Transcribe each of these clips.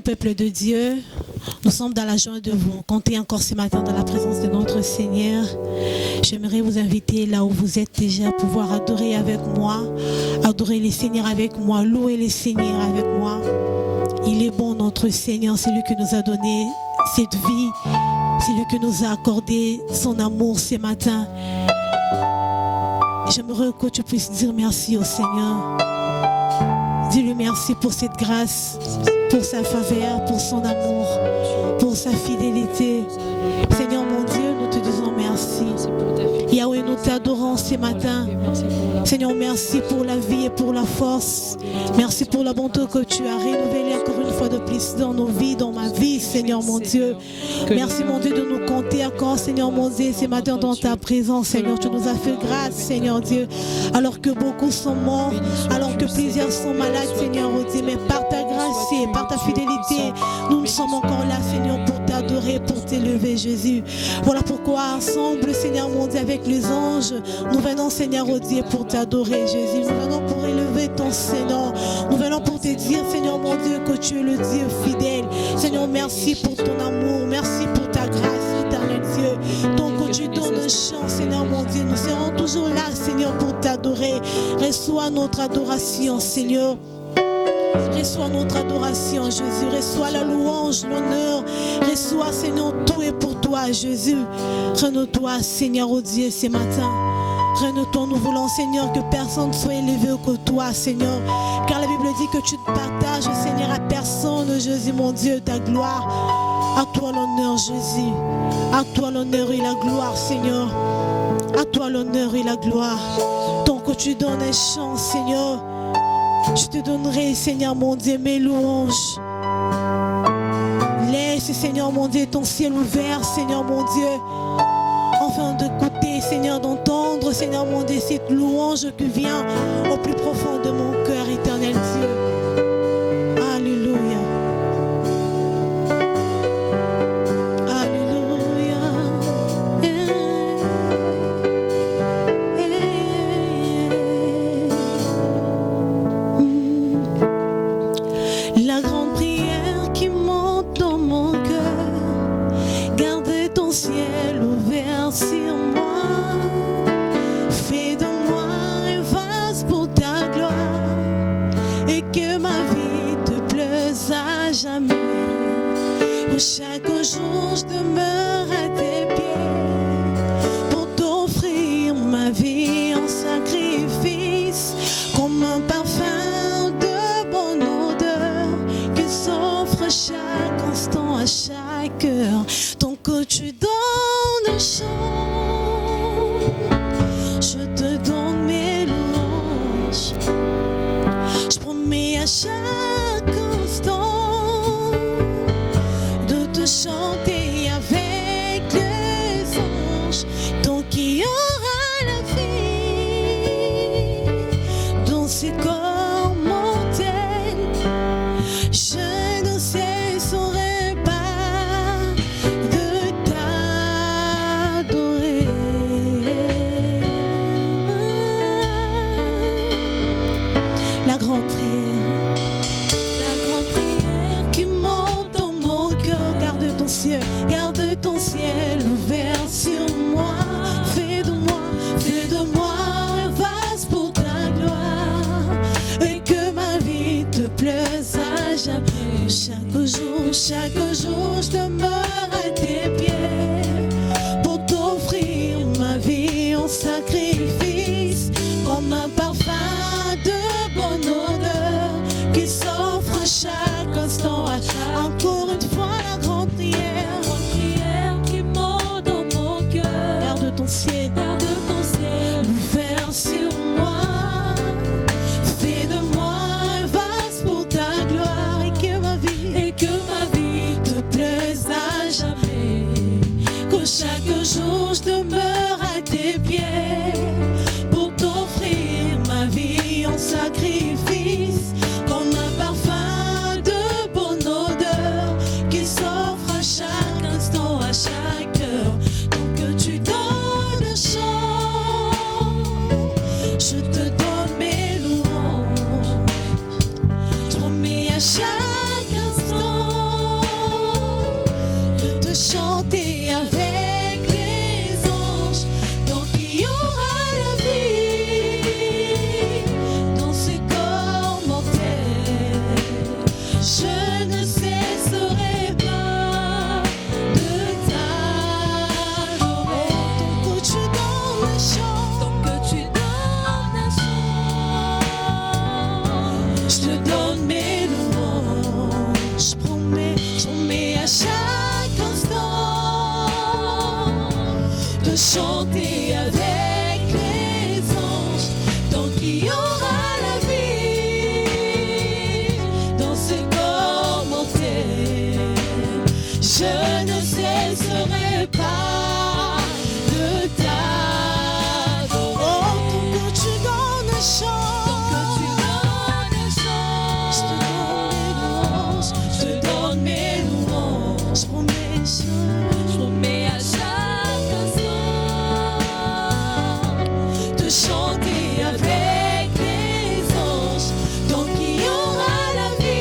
peuple de Dieu, nous sommes dans la joie de vous compter encore ce matin dans la présence de notre Seigneur. J'aimerais vous inviter là où vous êtes déjà à pouvoir adorer avec moi, adorer les Seigneurs avec moi, louer les Seigneurs avec moi. Il est bon notre Seigneur, c'est lui qui nous a donné cette vie, c'est lui qui nous a accordé son amour ce matin. J'aimerais que tu puisses dire merci au Seigneur. Dis-lui merci pour cette grâce, pour sa faveur, pour son amour, pour sa fidélité. Seigneur mon Dieu, nous te disons merci. Yahweh, nous t'adorons ce matin. Seigneur, merci pour la vie et pour la force. Merci pour la bonté que tu as renouvelée encore une fois de plus dans nos vies, dans ma vie, Seigneur mon Dieu. Merci mon Dieu de nous compter encore, Seigneur mon Dieu, ce matin dans ta présence, Seigneur. Tu nous as fait grâce, Seigneur Dieu, alors que beaucoup sont morts, alors que plusieurs sont malades, Seigneur mon Dieu. Mais par ta grâce et par ta fidélité, nous sommes encore là, Seigneur, pour t'adorer, pour t'élever, Jésus. Voilà pourquoi ensemble, Seigneur mon Dieu, avec les anges, nous venons, Seigneur mon Dieu, pour t'adorer, Jésus. Nous venons pour élever ton Seigneur. Nous venons pour te dire, Seigneur mon Dieu, que tu es le Dieu fidèle. Seigneur, merci pour ton amour. Merci pour ta grâce, éternel Dieu. Donc, que tu donnes un chant, Seigneur mon Dieu. Nous serons toujours là, Seigneur, pour t'adorer. Reçois notre adoration, Seigneur. Reçois notre adoration, Jésus. Reçois la louange, l'honneur. Reçois, Seigneur, tout est pour toi, Jésus. Rends-toi, Seigneur, au Dieu, ce matin. Rends-toi, nous voulons, Seigneur, que personne soit élevé que toi, Seigneur. Car la Bible dit que tu te partages, Seigneur, à personne, Jésus, mon Dieu, ta gloire. À toi l'honneur, Jésus. À toi l'honneur et la gloire, Seigneur. À toi l'honneur et la gloire. Tant que tu donnes un chant, Seigneur, je te donnerai, Seigneur mon Dieu, mes louanges. Laisse, Seigneur mon Dieu, ton ciel ouvert, Seigneur mon Dieu, afin d'écouter, Seigneur, d'entendre, Seigneur mon Dieu, cette louange qui vient au plus profond de mon cœur, éternel Dieu. Alléluia. La grande prière qui monte dans mon cœur, garde ton ciel ouvert sur moi. Fais de moi un vase pour ta gloire et que ma vie te plaise à jamais. Chaque jour je demeure à tes pieds pour t'offrir ma vie en sacrifice, comme un parfum de bonne odeur qui s'offre chaque instant à chaque heure. Tant que tu donnes un chant, je te donne mes louanges. Je promets à chaque instant de te chanter avec les anges. Tant qu'il y aura la vie dans ces corps mortels, je ne cesserai pas de t'adorer. La grande prière qui monte dans mon cœur, garde ton ciel ouvert sur moi. Fais de moi un vase pour ta gloire et que ma vie te plaise à jamais. Chaque jour, je demeure à tes pieds pour t'offrir ma vie en sacrifice, comme un parfum de bonne odeur qui s'offre à chaque instant. Encore une fois, la grande prière qui monte dans mon cœur. Garde ton ciel ouvert sur moi. Fais de moi un vase pour ta gloire et que ma vie te plaise à jamais. Que chaque jour je demeure à tes pieds pour t'offrir ma vie en sacrifice, comme un parfum de bonne odeur qui s'offre à chaque instant, à chaque heure. Donc que tu donnes un chant, je te donne mes louanges. Je promets à chaque instant de chanter avec les anges, tant qu'il y aura la vie dans ce corps mortel. Je ne cesserai pas de t'adorer. Oh, tant que tu donnes chance, je te donne mes louanges, je promets à chaque instant de chanter avec les anges, tant qu'il y aura la vie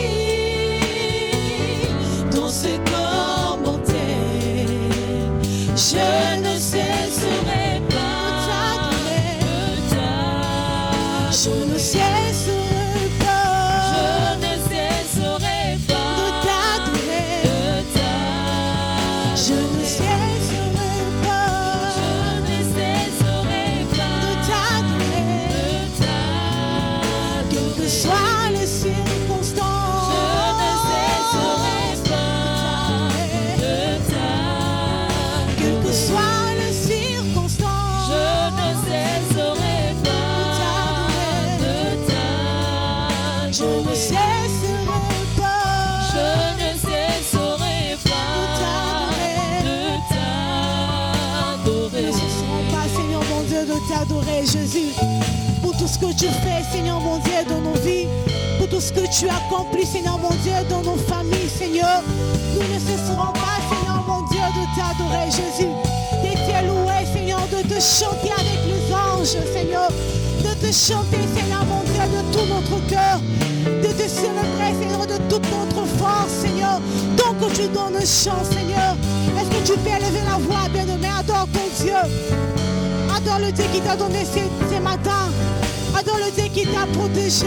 dans ce corps mortel. Je ne cesserai pas de t'adorer. Je ne cesserai pas. Je ne cesserai pas de t'adorer. Je ne cesserai pas. Je ne cesserai pas de t'adorer. Quelles que soient les circonstances, je ne cesserai pas de t'adorer. Quelles que soient les circonstances, je ne cesserai pas de t'adorer. Je ne cesserai pas. Je ne cesserai pas de t'adorer. Ne cesserons pas, Seigneur mon Dieu, de t'adorer, Jésus, pour tout ce que tu fais, Seigneur mon Dieu, dans nos vies, pour tout ce que tu accomplis, Seigneur mon Dieu, dans nos familles, Seigneur. Nous ne cesserons pas, Seigneur mon Dieu, de t'adorer, Jésus, de te louer, Seigneur, de te chanter avec les anges, Seigneur, de te chanter, Seigneur mon Dieu, de tout notre cœur, de te célébrer, Seigneur, de toute notre force, Seigneur, donc que tu donnes chance, Seigneur. Est-ce que tu peux élever la voix, bien-aimé? Adore ton Dieu. Adore le Dieu qui t'a donné ces matins. Adore le Dieu qui t'a protégé.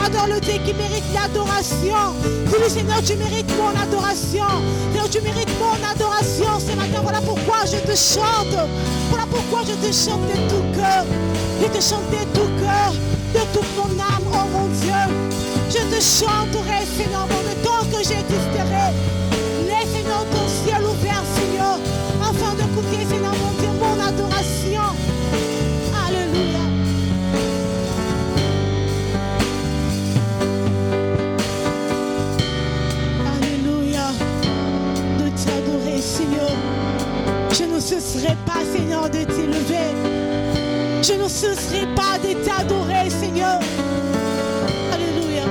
Adore le Dieu qui mérite l'adoration. Dis-lui, Seigneur, tu mérites mon adoration. Seigneur, tu mérites mon adoration ce matin. Voilà pourquoi je te chante. Voilà pourquoi je te chante de tout cœur. Je te chante de tout cœur, de toute mon âme, oh mon Dieu. Je te chanterai, Seigneur, mon Dieu, tant que j'existerai. Laisse, Seigneur, ton ciel ouvert, Seigneur, afin d'écouter, Seigneur, mon Dieu, mon adoration. Alléluia. Alléluia. De t'adorer, Seigneur. Je ne cesserai pas, Seigneur, de t'élever. Je ne cesserai pas de t'adorer, Seigneur. Alléluia.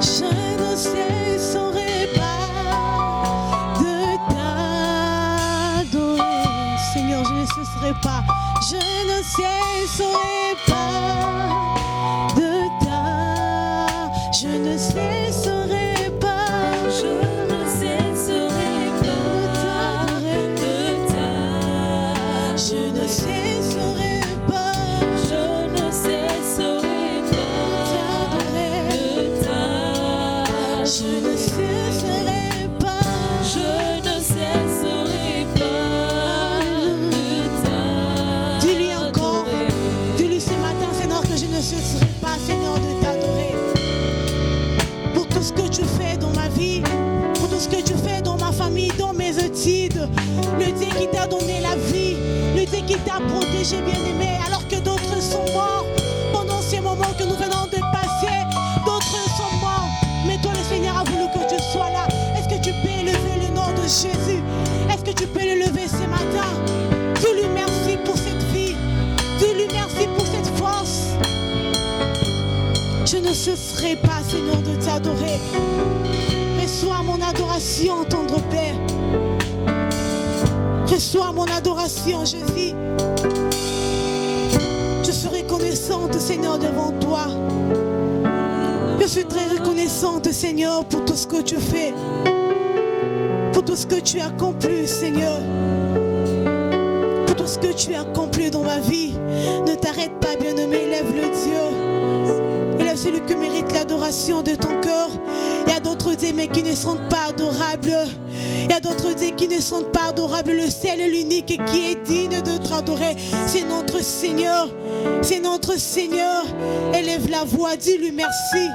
Je ne cesserai pas de t'adorer. Seigneur, je ne cesserai pas. Je ne cesserai pas de t'adorer. Je ne cesserai pas. Je ne cesserai pas de t'adorer. Je ne cesserai pas. Je ne cesserai pas de t'adorer. Je ne cesserai pas. Je ne cesserai pas de t'adorer. Dis-lui encore. Dis-lui ce matin, Seigneur, que je ne cesserai pas, Seigneur, de t'adorer. Pour tout ce que tu fais dans ma vie, pour tout ce que tu fais dans ma famille, dans mes études. Le Dieu qui t'a donné la vie, le Dieu qui t'a protégé, bien-aimé, alors que d'autres sont morts pendant ces moments que nous venons de passer. D'autres sont morts, mais toi, le Seigneur a voulu que tu sois là. Est-ce que tu peux élever le nom de Jésus? Est-ce que tu peux l'élever ce matin? Dis-lui merci pour cette vie. Dis-lui merci pour cette force. Je ne cesserai pas, Seigneur, de t'adorer. Reçois mon adoration, tendre Père. Reçois mon adoration, Jésus. Je suis reconnaissante, Seigneur, devant toi. Je suis très reconnaissante, Seigneur, pour tout ce que tu fais. Pour tout ce que tu as accompli, Seigneur. Pour tout ce que tu as accompli dans ma vie. Ne t'arrête pas, bien-aimé, élève le Dieu. Élève celui qui mérite l'adoration de ton cœur. Il y a d'autres dieux, mais qui ne sont pas adorables. Il y a d'autres dieux qui ne sont pas adorables. Le seul et l'unique qui est digne de t'adorer, c'est notre Seigneur. C'est notre Seigneur. Élève la voix, dis-lui merci.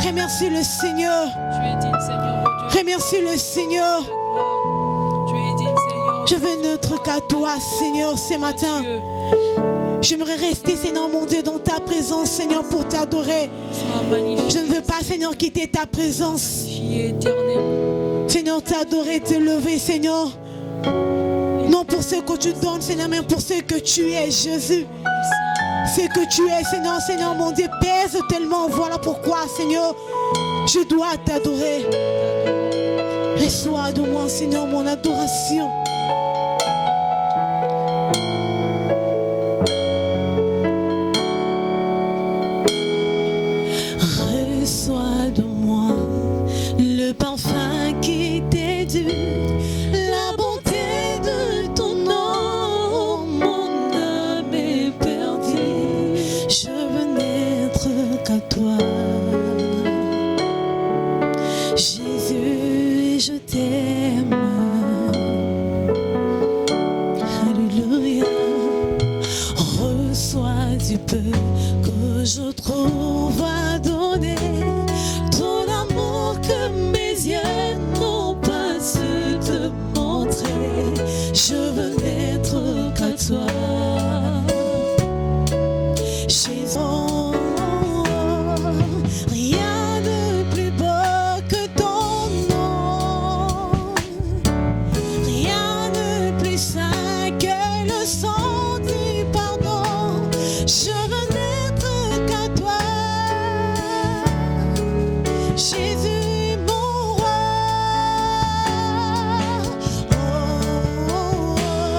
Remercie le Seigneur. Tu es digne, Seigneur, mon Dieu. Remercie le Seigneur. Tu es digne, Seigneur, Je veux n'être qu'à toi, Seigneur, ce matin. J'aimerais rester, Seigneur mon Dieu, dans ta présence, Seigneur, pour t'adorer. Je ne veux pas, Seigneur, quitter ta présence. Seigneur, t'adorer, te lever, Seigneur. Non pour ce que tu donnes, Seigneur, mais pour ce que tu es, Jésus. Ce que tu es, Seigneur, Seigneur, mon Dieu, pèse tellement. Voilà pourquoi, Seigneur, je dois t'adorer. Reçois de moi, Seigneur, mon adoration. Reçois de moi le parfum qui t'est dû, la bonté de ton nom. Mon âme est perdue, je veux n'être qu'à toi. Jésus, je t'aime. Alléluia. Reçois du peu que je trouve à donner, ton amour que mes yeux n'ont pas su te montrer. Je veux n'être qu'à toi. Jésus, rien de plus beau que ton nom, rien de plus saint que le sang du pardon. Je veux n'être qu'à toi, Jésus mon roi. Oh, oh, oh.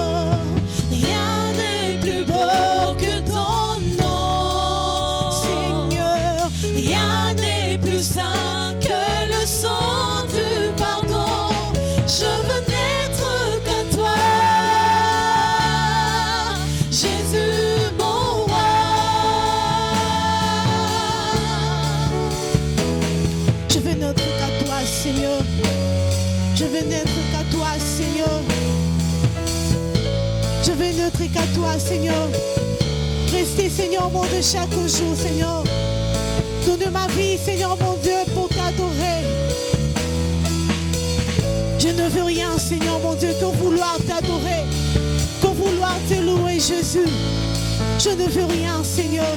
Rien n'est plus beau que ton nom, Seigneur. Rien n'est plus saint que le sang du pardon. Je veux n'être qu'à toi, Jésus mon roi. Je veux n'être qu'à toi, Seigneur. Je veux n'être qu'à toi, Seigneur. Je veux n'être qu'à toi, Seigneur. Rester, Seigneur mon Dieu, chaque jour, Seigneur. Donne ma vie, Seigneur mon Dieu, pour t'adorer. Je ne veux rien, Seigneur mon Dieu, que vouloir t'adorer, que vouloir te louer, Jésus. Je ne veux rien, Seigneur.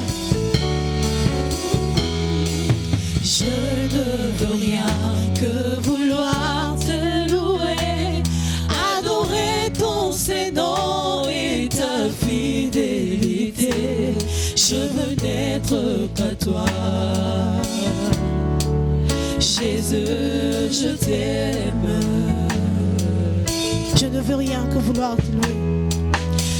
Je ne veux rien que vouloir te louer, adorer ton Saint-Nom et ta fidélité. Je veux n'être qu'à toi, Jésus, je t'aime. Je ne veux rien que vouloir te louer.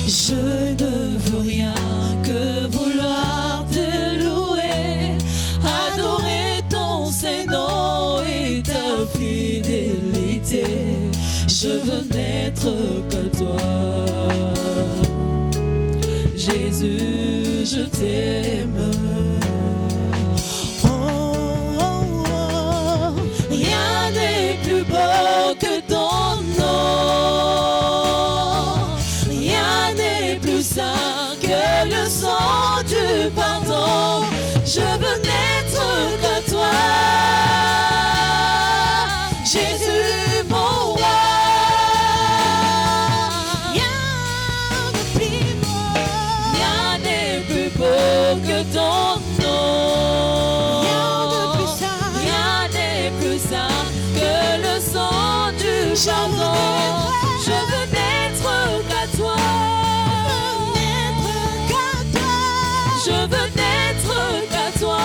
Je ne veux rien que vouloir te louer, adorer ton Saint-Nom et ta fidélité. Je veux n'être que toi, Jésus, je t'aime. Oh, oh, oh. Rien n'est plus beau que ton nom, rien n'est plus saint que le sang du pardon. Je veux n'être que toi, Jésus mon roi. Rien de plus beau, rien n'est plus beau que ton nom, Rien de plus saint. rien n'est plus saint que le sang du pardon. Je veux n'être qu'à toi, je veux n'être qu'à toi,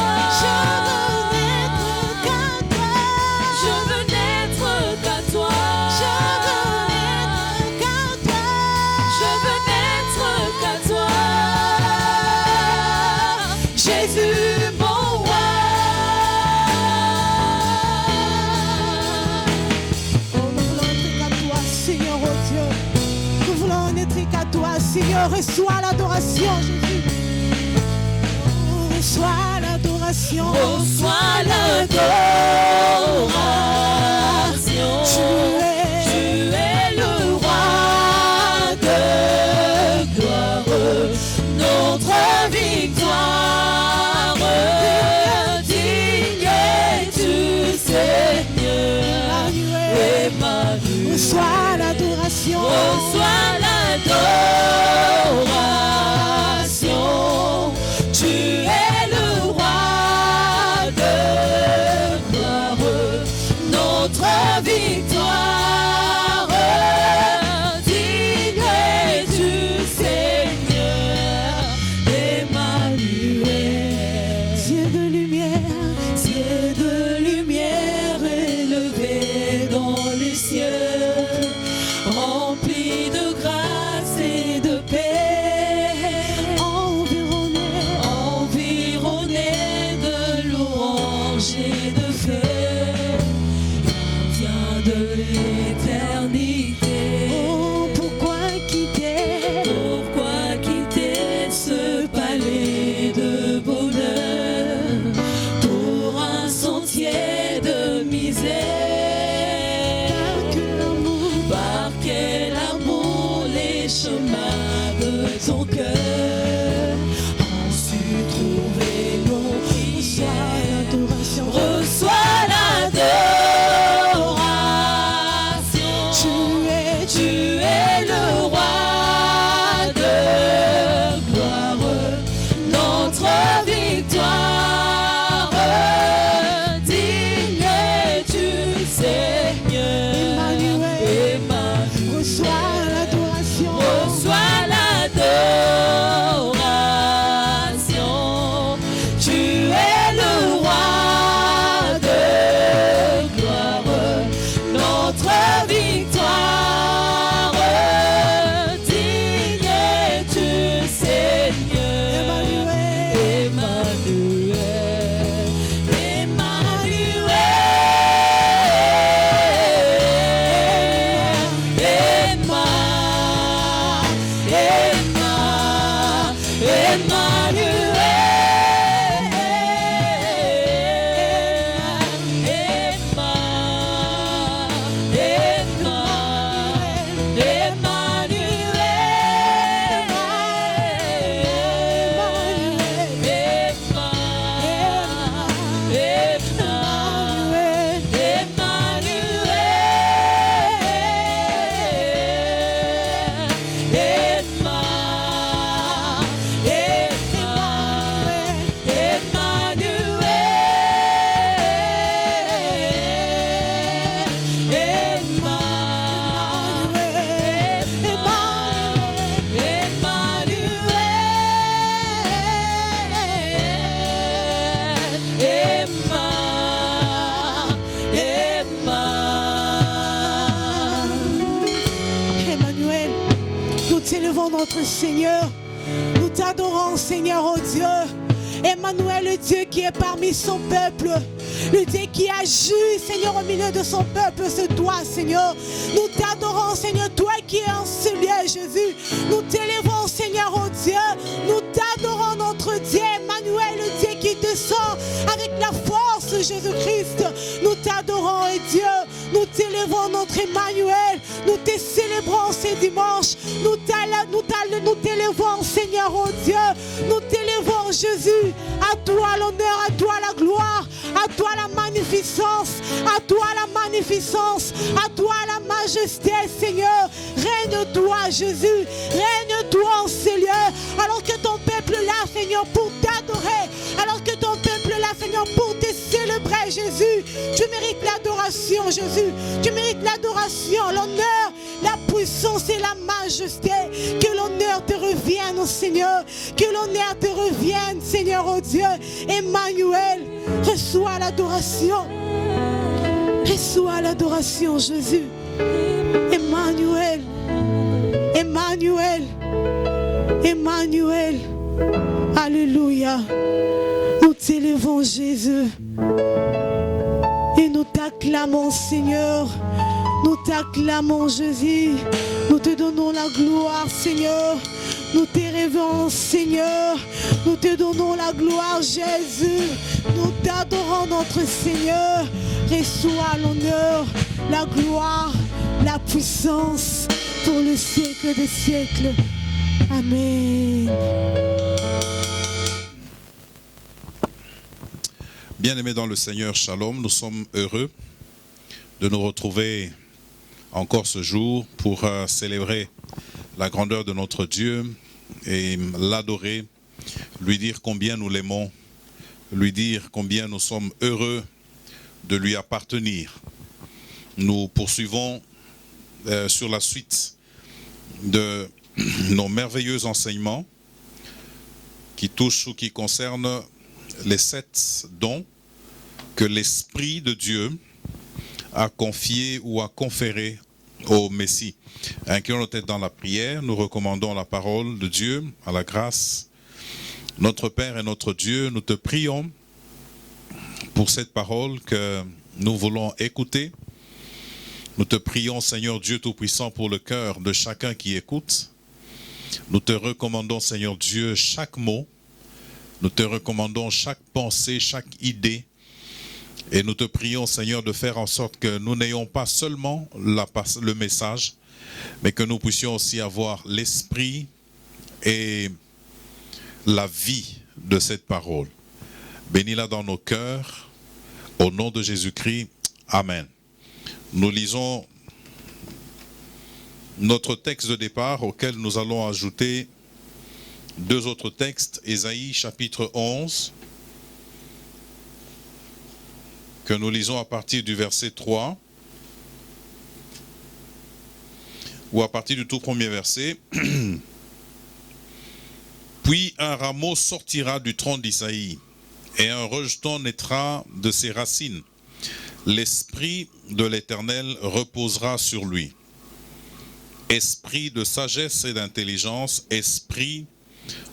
je veux n'être qu'à toi, je veux n'être qu'à toi, Jésus mon roi. Oh, nous voulons être qu'à toi, Seigneur, oh Dieu. Nous voulons être qu'à toi, Seigneur. Reçois l'adoration, Jésus. Oh, reçois l'adoration. Reçois l'adoration. Tu es le roi de gloire, notre victoire. Digne es-tu, Seigneur, Emmanuel. Reçois l'adoration. Reçois les chemins de ton cœur. En su trouver nos prières. Reçois l'adoration. Tu es le roi de gloire, notre victoire. Digne es-tu, Seigneur. Emmanuel. Reçois l'adoration. Reçois l'adoration. Tu es le roi de gloire, notre victoire. Digne es-tu, Seigneur. Emmanuel. Notre Seigneur, nous t'adorons, Seigneur, oh Dieu. Emmanuel, le Dieu qui est parmi son peuple, le Dieu qui agit, Seigneur, au milieu de son peuple, c'est toi, Seigneur. Nous t'adorons, Seigneur, toi qui es en ce lieu, Jésus. Nous t'élevons, Seigneur, oh Dieu. Nous t'adorons, notre Dieu, Emmanuel, le Dieu qui descend avec la force de Jésus-Christ. Nous t'adorons, et Dieu. Nous t'élevons, notre Emmanuel. Nous te célébrons ce dimanche. Nous t'élevons, Seigneur, oh Dieu. Nous t'élevons, Jésus. À toi l'honneur, à toi la gloire, à toi la magnificence, à toi la magnificence, à toi la majesté, Seigneur. Règne-toi, Jésus. Règne-toi en ces lieux. Alors que ton peuple est là, Seigneur, pour t'adorer. Alors que ton peuple est là, Seigneur, pour te célébrer, Jésus. Tu mérites l'adoration, Jésus. Tu mérites l'adoration, l'honneur, la puissance et la majesté. Que l'honneur te revienne, oh Seigneur. Que l'honneur te revienne, Seigneur, oh Dieu. Emmanuel, reçois l'adoration. Reçois l'adoration, Jésus. Emmanuel. Emmanuel. Emmanuel. Alléluia. Nous t'élevons, Jésus. Et nous t'acclamons, Seigneur. Nous t'acclamons, Jésus. Nous te donnons la gloire, Seigneur. Nous te révérons, Seigneur. Nous te donnons la gloire, Jésus. Nous t'adorons, notre Seigneur. Reçois l'honneur, la gloire, la puissance pour le siècle des siècles. Amen. Bien-aimés dans le Seigneur, Shalom, nous sommes heureux de nous retrouver encore ce jour pour célébrer la grandeur de notre Dieu et l'adorer, lui dire combien nous l'aimons, lui dire combien nous sommes heureux de lui appartenir. Nous poursuivons sur la suite de nos merveilleux enseignements qui touchent ou qui concernent les 7 dons que l'Esprit de Dieu a confiés ou a conférés au Messie. Inclinons nos têtes dans la prière, nous recommandons la parole de Dieu à la grâce. Notre Père et notre Dieu, nous te prions pour cette parole que nous voulons écouter. Nous te prions, Seigneur Dieu Tout-Puissant, pour le cœur de chacun qui écoute. Nous te recommandons, Seigneur Dieu, chaque mot. Nous te recommandons chaque pensée, chaque idée. Et nous te prions, Seigneur, de faire en sorte que nous n'ayons pas seulement le message, mais que nous puissions aussi avoir l'esprit et la vie de cette parole. Bénis-la dans nos cœurs, au nom de Jésus-Christ. Amen. Nous lisons notre texte de départ auquel nous allons ajouter deux autres textes, Ésaïe chapitre 11, que nous lisons à partir du verset 3, ou à partir du tout premier verset. Puis un rameau sortira du tronc d'Isaïe, et un rejeton naîtra de ses racines. L'esprit de l'Éternel reposera sur lui. Esprit de sagesse et d'intelligence, esprit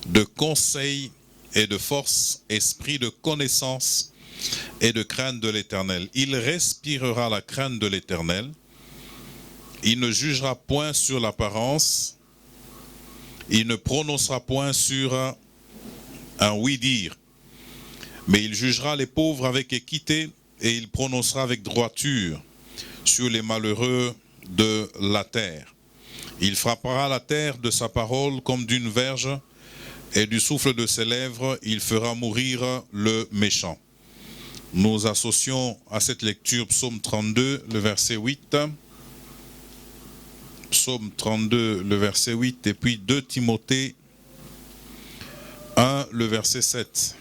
de conseil et de force, esprit de connaissance et de crainte de l'Éternel. Il respirera la crainte de l'Éternel. Il ne jugera point sur l'apparence. Il ne prononcera point sur un oui-dire. Mais il jugera les pauvres avec équité et il prononcera avec droiture sur les malheureux de la terre. Il frappera la terre de sa parole comme d'une verge, et du souffle de ses lèvres, il fera mourir le méchant. Nous associons à cette lecture Psaume 32, le verset 8. Psaume 32, le verset 8, et puis 2 Timothée 1, le verset 7.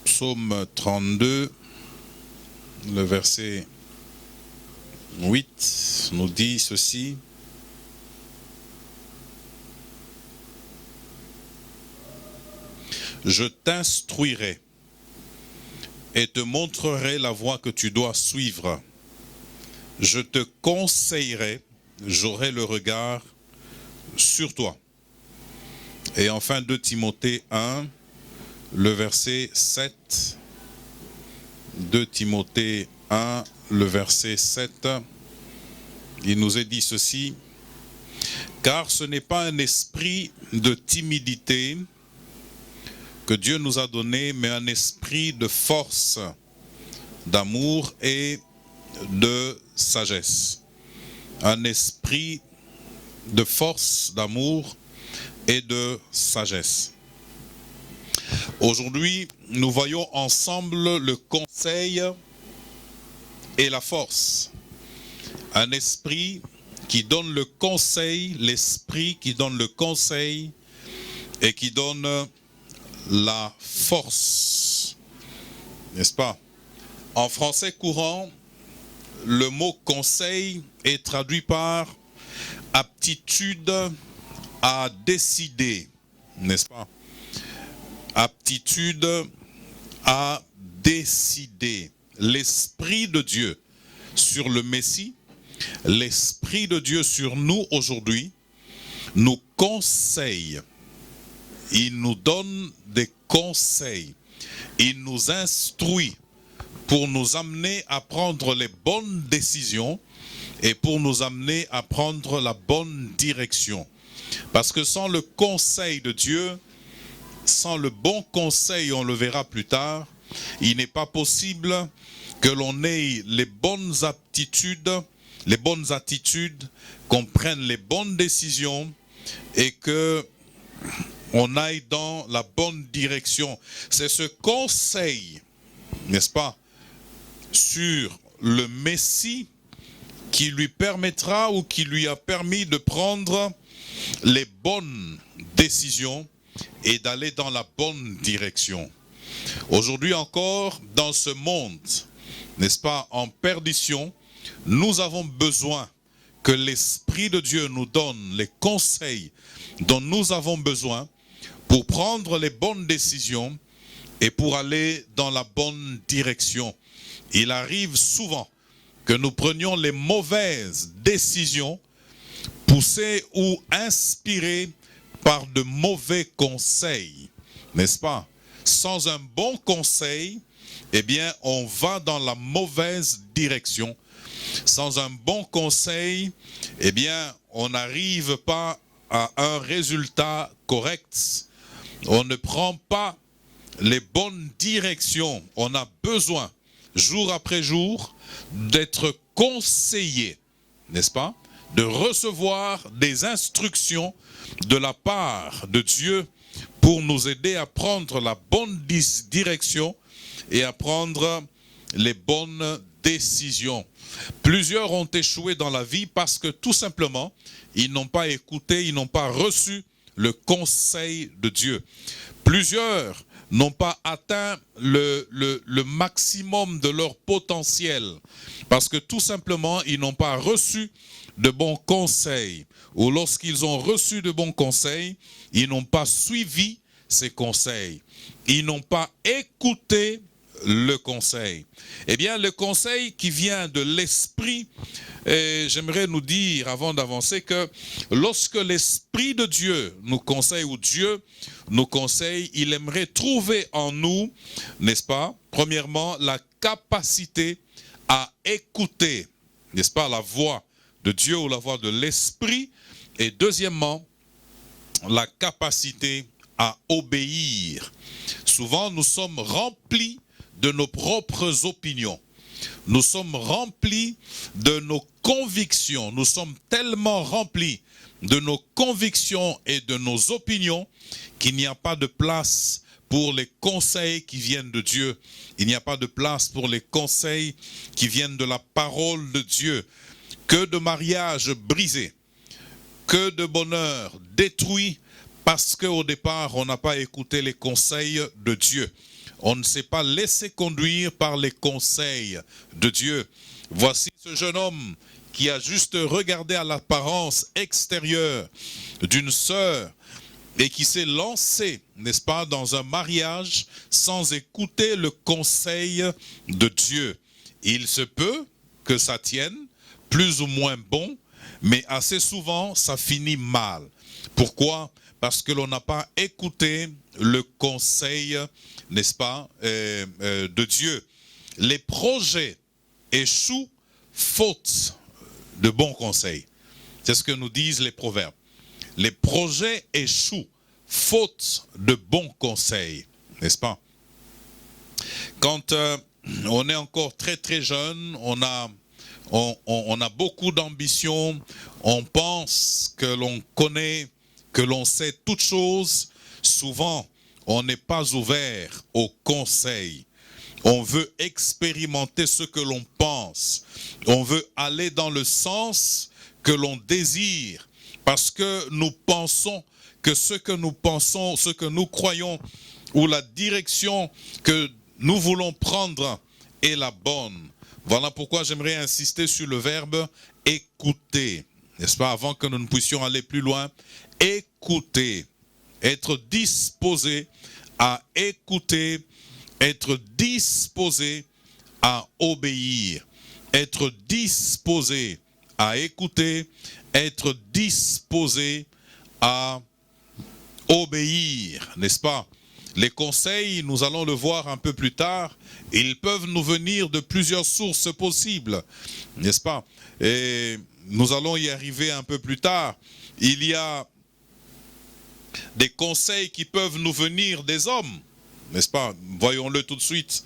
Psaume 32, le verset 8 nous dit ceci. Je t'instruirai et te montrerai la voie que tu dois suivre. Je te conseillerai, j'aurai le regard sur toi. Et enfin 2 Timothée 1, le verset 7. 2 Timothée 1, le verset 7. Il nous est dit ceci. Car ce n'est pas un esprit de timidité que Dieu nous a donné, mais un esprit de force, d'amour et de sagesse. Un esprit de force, d'amour et de sagesse. Aujourd'hui, nous voyons ensemble le conseil et la force. Un esprit qui donne le conseil, l'esprit qui donne le conseil et qui donne la force. N'est-ce pas? En français courant, le mot conseil est traduit par aptitude à décider. N'est-ce pas? Aptitude à décider. L'Esprit de Dieu sur le Messie, l'Esprit de Dieu sur nous aujourd'hui, nous conseille. Il nous donne des conseils. Il nous instruit pour nous amener à prendre les bonnes décisions et pour nous amener à prendre la bonne direction. Parce que sans le conseil de Dieu, sans le bon conseil, on le verra plus tard, il n'est pas possible que l'on ait les bonnes attitudes, qu'on prenne les bonnes décisions et que on aille dans la bonne direction. C'est ce conseil, n'est-ce pas, sur le Messie qui lui permettra ou qui lui a permis de prendre les bonnes décisions et d'aller dans la bonne direction. Aujourd'hui encore, dans ce monde, n'est-ce pas, en perdition, nous avons besoin que l'Esprit de Dieu nous donne les conseils dont nous avons besoin pour prendre les bonnes décisions et pour aller dans la bonne direction. Il arrive souvent que nous prenions les mauvaises décisions, poussées ou inspirées par de mauvais conseils, n'est-ce pas? Sans un bon conseil, eh bien, on va dans la mauvaise direction. Sans un bon conseil, eh bien, on n'arrive pas à un résultat correct. On ne prend pas les bonnes directions. On a besoin, jour après jour, d'être conseiller, n'est-ce pas? De recevoir des instructions de la part de Dieu pour nous aider à prendre la bonne direction et à prendre les bonnes décisions. Plusieurs ont échoué dans la vie parce que tout simplement, ils n'ont pas écouté, ils n'ont pas reçu le conseil de Dieu. Plusieurs n'ont pas atteint le maximum de leur potentiel parce que tout simplement, ils n'ont pas reçu de bons conseils. Ou lorsqu'ils ont reçu de bons conseils, ils n'ont pas suivi ces conseils. Ils n'ont pas écouté le conseil. Eh bien, le conseil qui vient de l'Esprit, j'aimerais nous dire avant d'avancer que lorsque l'Esprit de Dieu nous conseille ou Dieu nous conseille, il aimerait trouver en nous, n'est-ce pas, premièrement, la capacité à écouter, n'est-ce pas, la voix de Dieu ou la voix de l'Esprit, et deuxièmement, la capacité à obéir. Souvent, nous sommes remplis de nos propres opinions. Nous sommes remplis de nos convictions. Nous sommes tellement remplis de nos convictions et de nos opinions qu'il n'y a pas de place pour les conseils qui viennent de Dieu. Il n'y a pas de place pour les conseils qui viennent de la parole de Dieu. Que de mariages brisés, que de bonheur détruit parce qu'au départ, on n'a pas écouté les conseils de Dieu. On ne s'est pas laissé conduire par les conseils de Dieu. Voici ce jeune homme qui a juste regardé à l'apparence extérieure d'une sœur et qui s'est lancé, n'est-ce pas, dans un mariage sans écouter le conseil de Dieu. Il se peut que ça tienne, plus ou moins bon, mais assez souvent, ça finit mal. Pourquoi? Parce que l'on n'a pas écouté le conseil, n'est-ce pas, de Dieu. Les projets échouent faute de bons conseils. C'est ce que nous disent les proverbes. Les projets échouent faute de bons conseils, n'est-ce pas? Quand on est encore très très jeune, on a beaucoup d'ambition, on pense que l'on connaît, que l'on sait toutes choses. Souvent, on n'est pas ouvert aux conseils. On veut expérimenter ce que l'on pense. On veut aller dans le sens que l'on désire. Parce que nous pensons que ce que nous pensons, ce que nous croyons, ou la direction que nous voulons prendre est la bonne. Voilà pourquoi j'aimerais insister sur le verbe écouter. N'est-ce pas? Avant que nous ne puissions aller plus loin, écouter. Être disposé à écouter, être disposé à obéir, être disposé à écouter, être disposé à obéir, n'est-ce pas? Les conseils, nous allons le voir un peu plus tard, ils peuvent nous venir de plusieurs sources possibles, n'est-ce pas? Et nous allons y arriver un peu plus tard. Il y a des conseils qui peuvent nous venir des hommes, n'est-ce pas? Voyons-le tout de suite.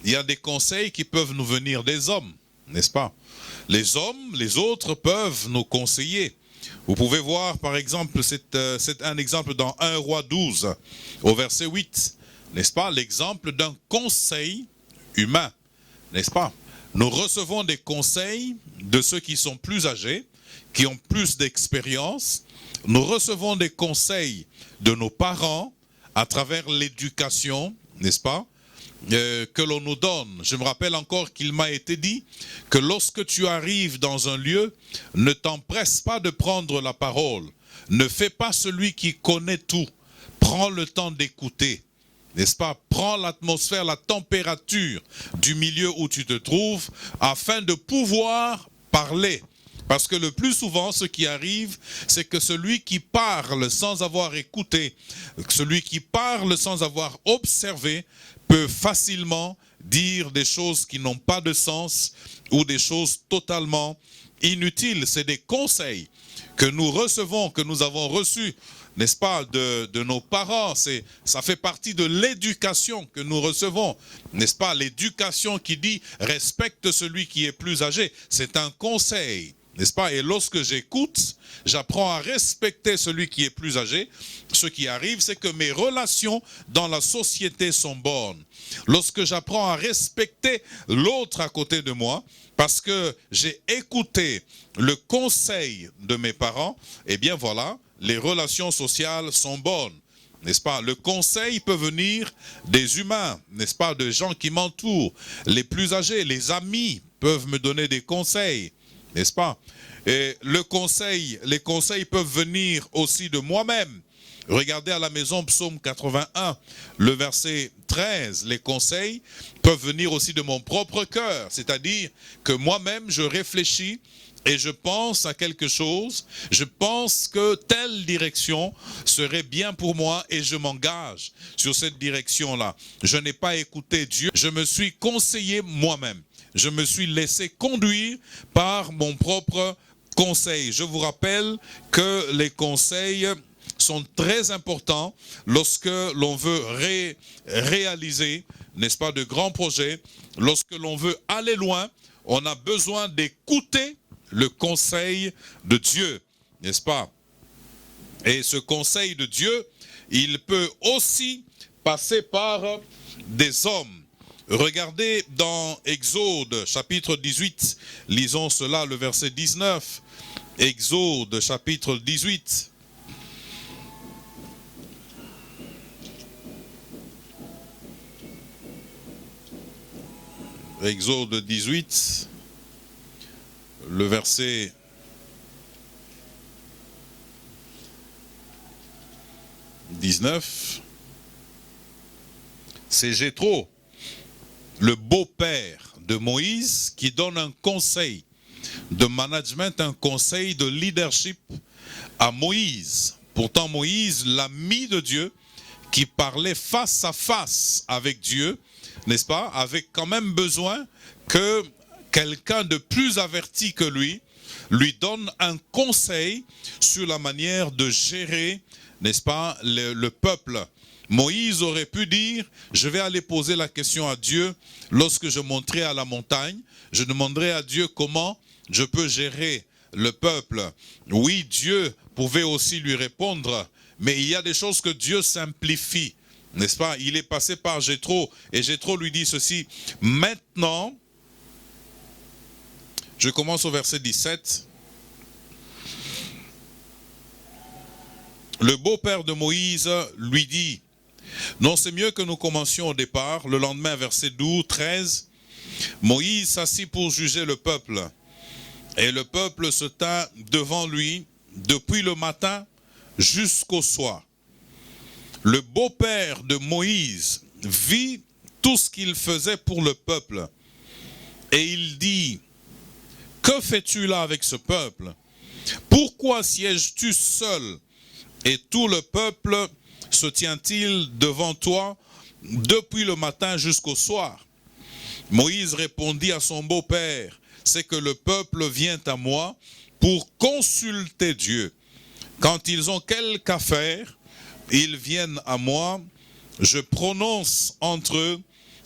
Il y a des conseils qui peuvent nous venir des hommes, n'est-ce pas? Les hommes, les autres peuvent nous conseiller. Vous pouvez voir par exemple, c'est un exemple dans 1 Roi 12, au verset 8, n'est-ce pas? L'exemple d'un conseil humain, n'est-ce pas? Nous recevons des conseils de ceux qui sont plus âgés, qui ont plus d'expérience. Nous recevons des conseils de nos parents à travers l'éducation, n'est-ce pas, que l'on nous donne. Je me rappelle encore qu'il m'a été dit que lorsque tu arrives dans un lieu, ne t'empresse pas de prendre la parole. Ne fais pas celui qui connaît tout. Prends le temps d'écouter, n'est-ce pas? Prends l'atmosphère, la température du milieu où tu te trouves afin de pouvoir parler. Parce que le plus souvent, ce qui arrive, c'est que celui qui parle sans avoir écouté, celui qui parle sans avoir observé, peut facilement dire des choses qui n'ont pas de sens ou des choses totalement inutiles, c'est des conseils que nous recevons, que nous avons reçus, n'est-ce pas, de nos parents. Ça fait partie de l'éducation que nous recevons, n'est-ce pas, l'éducation qui dit « respecte celui qui est plus âgé ». C'est un conseil, n'est-ce pas, et lorsque j'écoute, j'apprends à respecter celui qui est plus âgé. Ce qui arrive, c'est que mes relations dans la société sont bonnes. Lorsque j'apprends à respecter l'autre à côté de moi, parce que j'ai écouté le conseil de mes parents, eh bien voilà, les relations sociales sont bonnes, n'est-ce pas? Le conseil peut venir des humains, n'est-ce pas? De gens qui m'entourent, les plus âgés, les amis peuvent me donner des conseils, n'est-ce pas? Et les conseils peuvent venir aussi de moi-même. Regardez à la maison Psaume 81, le verset 13, les conseils peuvent venir aussi de mon propre cœur, c'est-à-dire que moi-même je réfléchis et je pense à quelque chose, je pense que telle direction serait bien pour moi et je m'engage sur cette direction-là. Je n'ai pas écouté Dieu, je me suis conseillé moi-même, je me suis laissé conduire par mon propre conseil. Je vous rappelle que les conseils sont très importants lorsque l'on veut réaliser, n'est-ce pas, de grands projets. Lorsque l'on veut aller loin, on a besoin d'écouter le conseil de Dieu, n'est-ce pas? Et ce conseil de Dieu, il peut aussi passer par des hommes. Regardez dans Exode chapitre 18, lisons cela, le verset 19. Exode chapitre 18. Exode 18, le verset 19. C'est Jéthro, le beau-père de Moïse, qui donne un conseil de management, un conseil de leadership à Moïse. Pourtant Moïse, l'ami de Dieu, qui parlait face à face avec Dieu, n'est-ce pas, avait quand même besoin que quelqu'un de plus averti que lui donne un conseil sur la manière de gérer, n'est-ce pas, le peuple. Moïse aurait pu dire, je vais aller poser la question à Dieu lorsque je monterai à la montagne, je demanderai à Dieu comment je peux gérer le peuple. Oui, Dieu pouvait aussi lui répondre, mais il y a des choses que Dieu simplifie, n'est-ce pas? Il est passé par Jéthro, et Jéthro lui dit ceci, maintenant, je commence au verset 17. Le beau-père de Moïse lui dit, non, c'est mieux que nous commencions au départ. Le lendemain, verset 12, 13, Moïse s'assit pour juger le peuple. Et le peuple se tint devant lui depuis le matin jusqu'au soir. Le beau-père de Moïse vit tout ce qu'il faisait pour le peuple. Et il dit, que fais-tu là avec ce peuple? Pourquoi sièges-tu seul? Et tout le peuple se tient-il devant toi depuis le matin jusqu'au soir? Moïse répondit à son beau-père, c'est que le peuple vient à moi pour consulter Dieu. Quand ils ont quelque affaire, ils viennent à moi, je prononce entre eux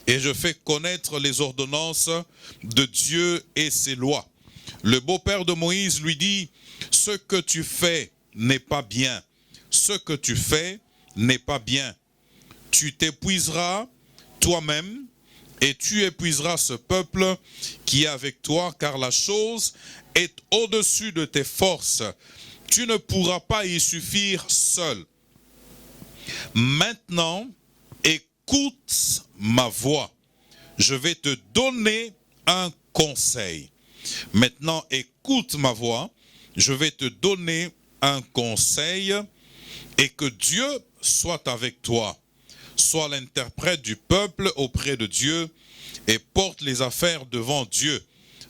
et je fais connaître les ordonnances de Dieu et ses lois. Le beau-père de Moïse lui dit, ce que tu fais n'est pas bien. Ce que tu fais n'est pas bien. Tu t'épuiseras toi-même et tu épuiseras ce peuple qui est avec toi, car la chose est au-dessus de tes forces. Tu ne pourras pas y suffire seul. Maintenant, écoute ma voix. Je vais te donner un conseil. Maintenant, écoute ma voix. Je vais te donner un conseil et que Dieu soit avec toi. Sois l'interprète du peuple auprès de Dieu et porte les affaires devant Dieu.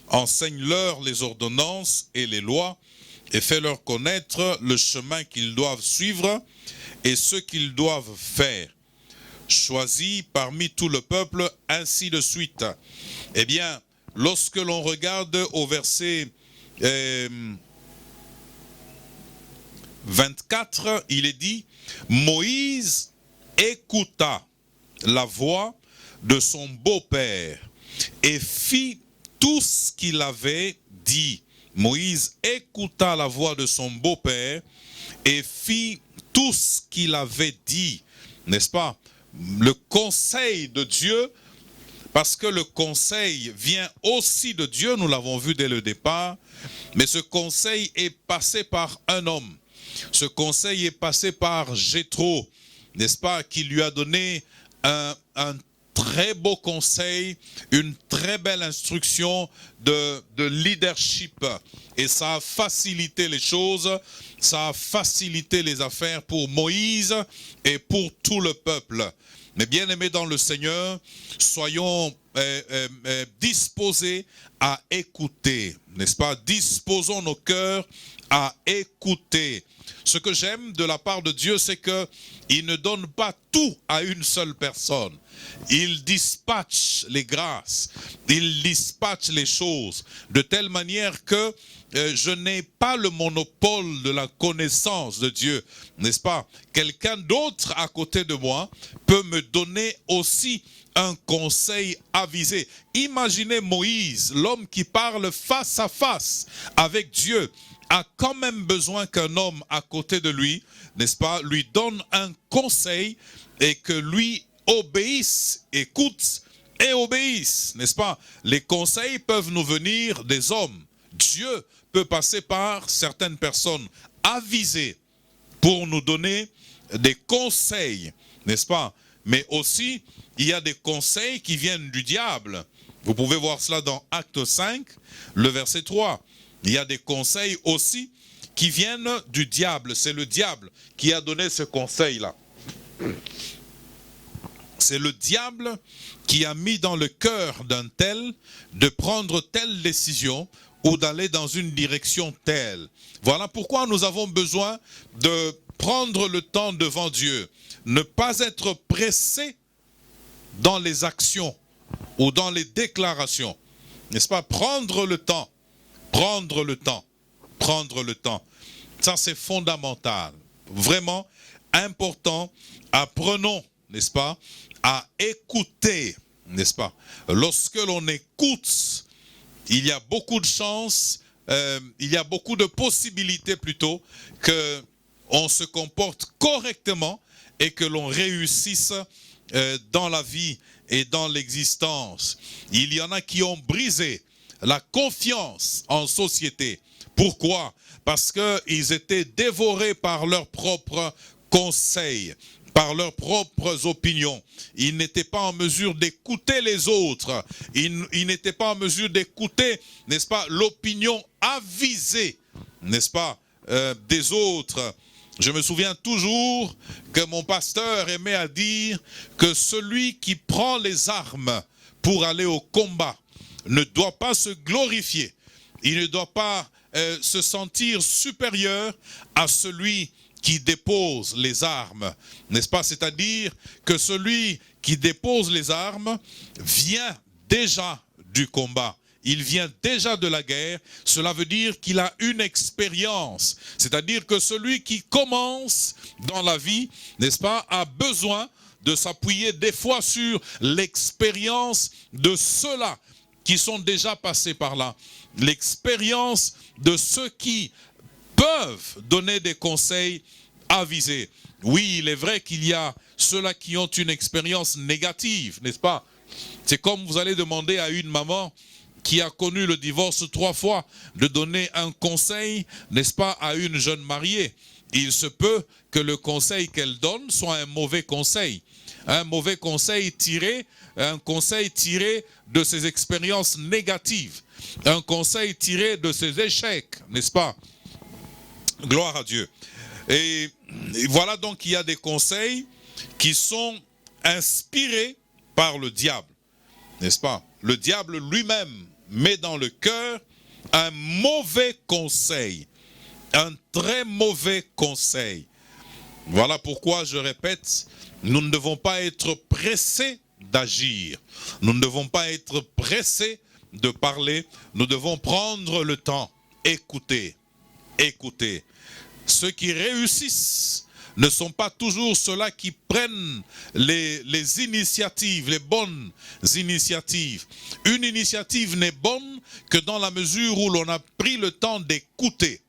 Enseigne-leur les ordonnances et les lois et fais-leur connaître le chemin qu'ils doivent suivre et ce qu'ils doivent faire. Choisis parmi tout le peuple, ainsi de suite. Eh bien, lorsque l'on regarde au verset 24, il est dit, Moïse écouta la voix de son beau-père et fit tout ce qu'il avait dit. Moïse écouta la voix de son beau-père et fit tout ce qu'il avait dit, n'est-ce pas? Le conseil de Dieu, parce que le conseil vient aussi de Dieu, nous l'avons vu dès le départ, mais ce conseil est passé par un homme. Ce conseil est passé par Jéthro, n'est-ce pas, qui lui a donné un très beau conseil, une très belle instruction de leadership. Et ça a facilité les choses, ça a facilité les affaires pour Moïse et pour tout le peuple. Mais bien aimés dans le Seigneur, soyons disposés à écouter, n'est-ce pas? Disposons nos cœurs à écouter. Ce que j'aime de la part de Dieu, c'est qu'il ne donne pas tout à une seule personne. Il dispatche les grâces, il dispatche les choses de telle manière que je n'ai pas le monopole de la connaissance de Dieu, n'est-ce pas? Quelqu'un d'autre à côté de moi peut me donner aussi un conseil avisé. Imaginez Moïse, l'homme qui parle face à face avec Dieu, a quand même besoin qu'un homme à côté de lui, n'est-ce pas, lui donne un conseil et que lui obéisse, écoute et obéisse, n'est-ce pas? Les conseils peuvent nous venir des hommes. Dieu peut passer par certaines personnes avisées pour nous donner des conseils, n'est-ce pas? Mais aussi, il y a des conseils qui viennent du diable. Vous pouvez voir cela dans Acte 5, le verset 3. Il y a des conseils aussi qui viennent du diable. C'est le diable qui a donné ce conseil-là. C'est le diable qui a mis dans le cœur d'un tel de prendre telle décision ou d'aller dans une direction telle. Voilà pourquoi nous avons besoin de prendre le temps devant Dieu. Ne pas être pressé dans les actions ou dans les déclarations. N'est-ce pas? Prendre le temps. Prendre le temps. Prendre le temps. Ça, c'est fondamental. Vraiment important. Apprenons, n'est-ce pas, à écouter, n'est-ce pas? Lorsque l'on écoute, il y a beaucoup de chances, il y a beaucoup de possibilités plutôt qu'on se comporte correctement et que l'on réussisse dans la vie et dans l'existence. Il y en a qui ont brisé la confiance en société. Pourquoi? Parce qu'ils étaient dévorés par leurs propres conseils, par leurs propres opinions. Ils n'étaient pas en mesure d'écouter les autres. Ils n'étaient pas en mesure d'écouter, n'est-ce pas, l'opinion avisée, n'est-ce pas, des autres. Je me souviens toujours que mon pasteur aimait à dire que celui qui prend les armes pour aller au combat ne doit pas se glorifier. Il ne doit pas se sentir supérieur à celui qui dépose les armes, n'est-ce pas? C'est-à-dire que celui qui dépose les armes vient déjà du combat. Il vient déjà de la guerre. Cela veut dire qu'il a une expérience. C'est-à-dire que celui qui commence dans la vie, n'est-ce pas, a besoin de s'appuyer des fois sur l'expérience de ceux-là qui sont déjà passés par là. L'expérience de ceux qui peuvent donner des conseils avisés. Oui, il est vrai qu'il y a ceux-là qui ont une expérience négative, n'est-ce pas? C'est comme vous allez demander à une maman qui a connu le divorce 3 fois de donner un conseil, n'est-ce pas, à une jeune mariée. Il se peut que le conseil qu'elle donne soit un mauvais conseil. Un mauvais conseil un conseil tiré de ses expériences négatives. Un conseil tiré de ses échecs, n'est-ce pas? Gloire à Dieu. Et voilà donc qu'il y a des conseils qui sont inspirés par le diable, n'est-ce pas? Le diable lui-même met dans le cœur un mauvais conseil, un très mauvais conseil. Voilà pourquoi je répète, nous ne devons pas être pressés d'agir. Nous ne devons pas être pressés de parler. Nous devons prendre le temps, écoutez, écoutez. Ceux qui réussissent ne sont pas toujours ceux-là qui prennent les initiatives, les bonnes initiatives. Une initiative n'est bonne que dans la mesure où l'on a pris le temps d'écouter,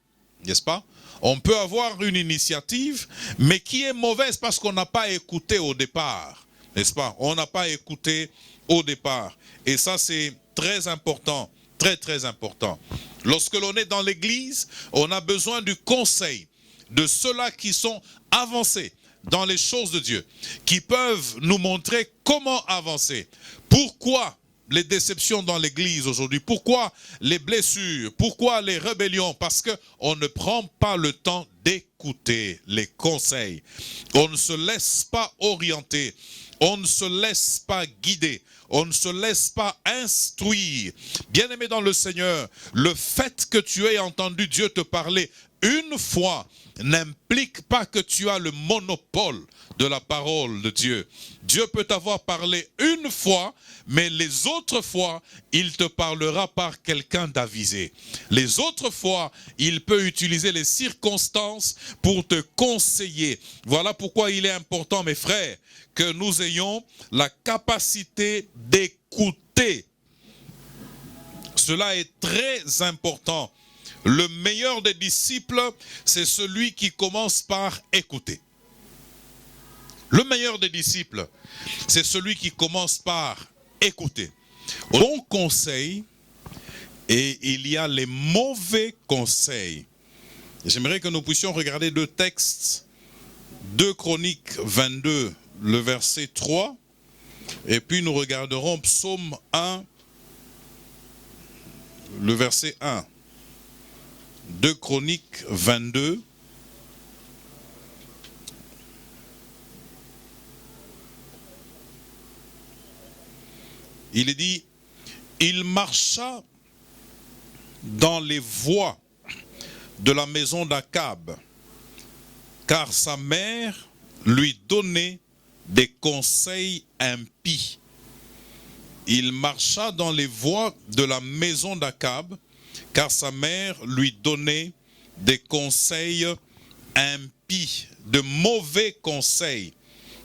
n'est-ce pas? On peut avoir une initiative, mais qui est mauvaise parce qu'on n'a pas écouté au départ, n'est-ce pas? On n'a pas écouté au départ. Et ça, c'est très important, très très important. Lorsque l'on est dans l'église, on a besoin du conseil de ceux-là qui sont avancés dans les choses de Dieu, qui peuvent nous montrer comment avancer. Pourquoi les déceptions dans l'église aujourd'hui? Pourquoi les blessures? Pourquoi les rébellions? Parce qu'on ne prend pas le temps d'écouter les conseils. On ne se laisse pas orienter. On ne se laisse pas guider. On ne se laisse pas instruire. Bien-aimé dans le Seigneur, le fait que tu aies entendu Dieu te parler une fois n'implique pas que tu as le monopole de la parole de Dieu. Dieu peut t'avoir parlé une fois, mais les autres fois, il te parlera par quelqu'un d'avisé. Les autres fois, il peut utiliser les circonstances pour te conseiller. Voilà pourquoi il est important, mes frères, que nous ayons la capacité d'écouter. Cela est très important. Le meilleur des disciples, c'est celui qui commence par écouter. Le meilleur des disciples, c'est celui qui commence par écouter. Bon conseil, et il y a les mauvais conseils. J'aimerais que nous puissions regarder deux textes. 2 Chroniques 22, le verset 3. Et puis nous regarderons Psaume 1, le verset 1. 2 Chroniques 22. Il est dit, il marcha dans les voies de la maison d'Akab, car sa mère lui donnait des conseils impies. Il marcha dans les voies de la maison d'Akab, car sa mère lui donnait des conseils impies, de mauvais conseils,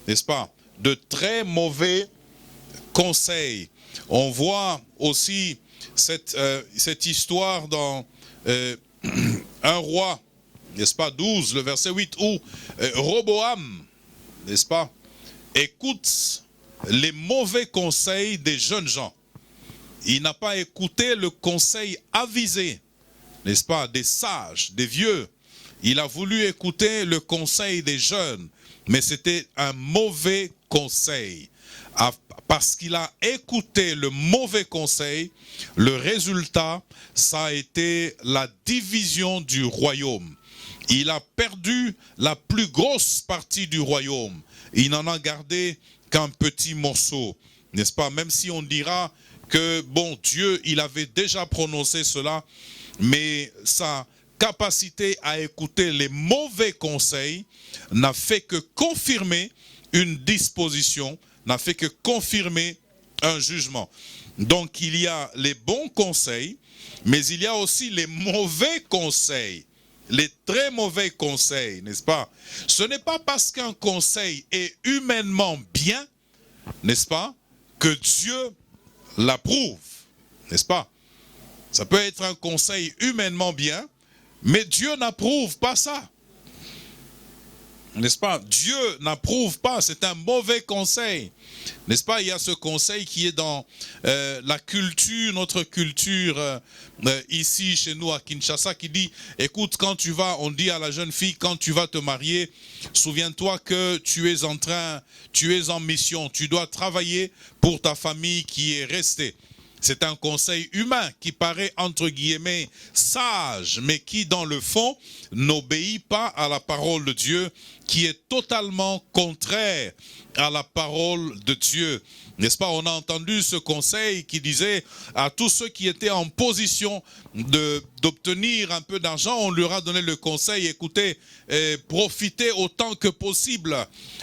n'est-ce pas? De très mauvais conseils. On voit aussi cette histoire dans 1 roi, n'est-ce pas, 12, le verset 8, où Roboam, n'est-ce pas, écoute les mauvais conseils des jeunes gens. Il n'a pas écouté le conseil avisé, n'est-ce pas, des sages, des vieux. Il a voulu écouter le conseil des jeunes, mais c'était un mauvais conseil. Parce qu'il a écouté le mauvais conseil, le résultat, ça a été la division du royaume. Il a perdu la plus grosse partie du royaume. Il n'en a gardé qu'un petit morceau, n'est-ce pas? Même si on dira que, bon, Dieu, il avait déjà prononcé cela, mais sa capacité à écouter les mauvais conseils n'a fait que confirmer une disposition, n'a fait que confirmer un jugement. Donc il y a les bons conseils, mais il y a aussi les mauvais conseils, les très mauvais conseils, n'est-ce pas? Ce n'est pas parce qu'un conseil est humainement bien, n'est-ce pas, que Dieu l'approuve, n'est-ce pas? Ça peut être un conseil humainement bien, mais Dieu n'approuve pas ça. N'est-ce pas? Dieu n'approuve pas, c'est un mauvais conseil. N'est-ce pas? Il y a ce conseil qui est dans la culture, notre culture ici chez nous à Kinshasa, qui dit, écoute, quand tu vas, on dit à la jeune fille, quand tu vas te marier, souviens-toi que tu es en mission, tu dois travailler pour ta famille qui est restée. C'est un conseil humain qui paraît entre guillemets sage, mais qui dans le fond n'obéit pas à la parole de Dieu, qui est totalement contraire à la parole de Dieu. N'est-ce pas? On a entendu ce conseil qui disait à tous ceux qui étaient en position d'obtenir un peu d'argent, on leur a donné le conseil, écoutez, profitez autant que possible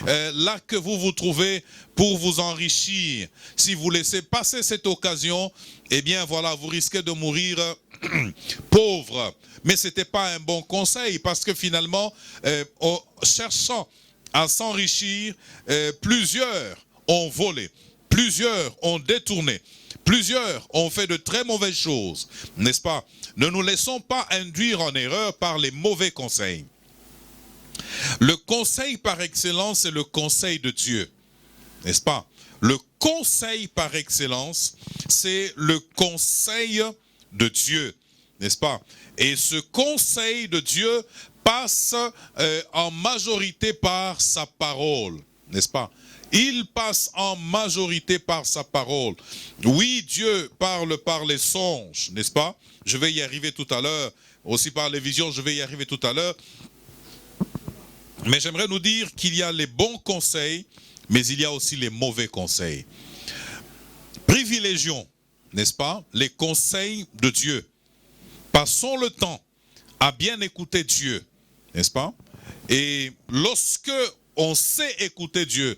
là que vous vous trouvez pour vous enrichir. Si vous laissez passer cette occasion, eh bien voilà, vous risquez de mourir pauvre. Mais ce n'était pas un bon conseil parce que finalement, en cherchant à s'enrichir, plusieurs ont volé, plusieurs ont détourné, plusieurs ont fait de très mauvaises choses, n'est-ce pas? Ne nous laissons pas induire en erreur par les mauvais conseils. Le conseil par excellence, c'est le conseil de Dieu, n'est-ce pas? Le conseil par excellence, c'est le conseil de Dieu, n'est-ce pas? Et ce conseil de Dieu passe en majorité par sa parole, n'est-ce pas? Il passe en majorité par sa parole. Oui, Dieu parle par les songes, n'est-ce pas? Je vais y arriver tout à l'heure. Aussi par les visions, je vais y arriver tout à l'heure. Mais j'aimerais nous dire qu'il y a les bons conseils, mais il y a aussi les mauvais conseils. Privilégions, n'est-ce pas, les conseils de Dieu. Passons le temps à bien écouter Dieu, n'est-ce pas? Et lorsque on sait écouter Dieu,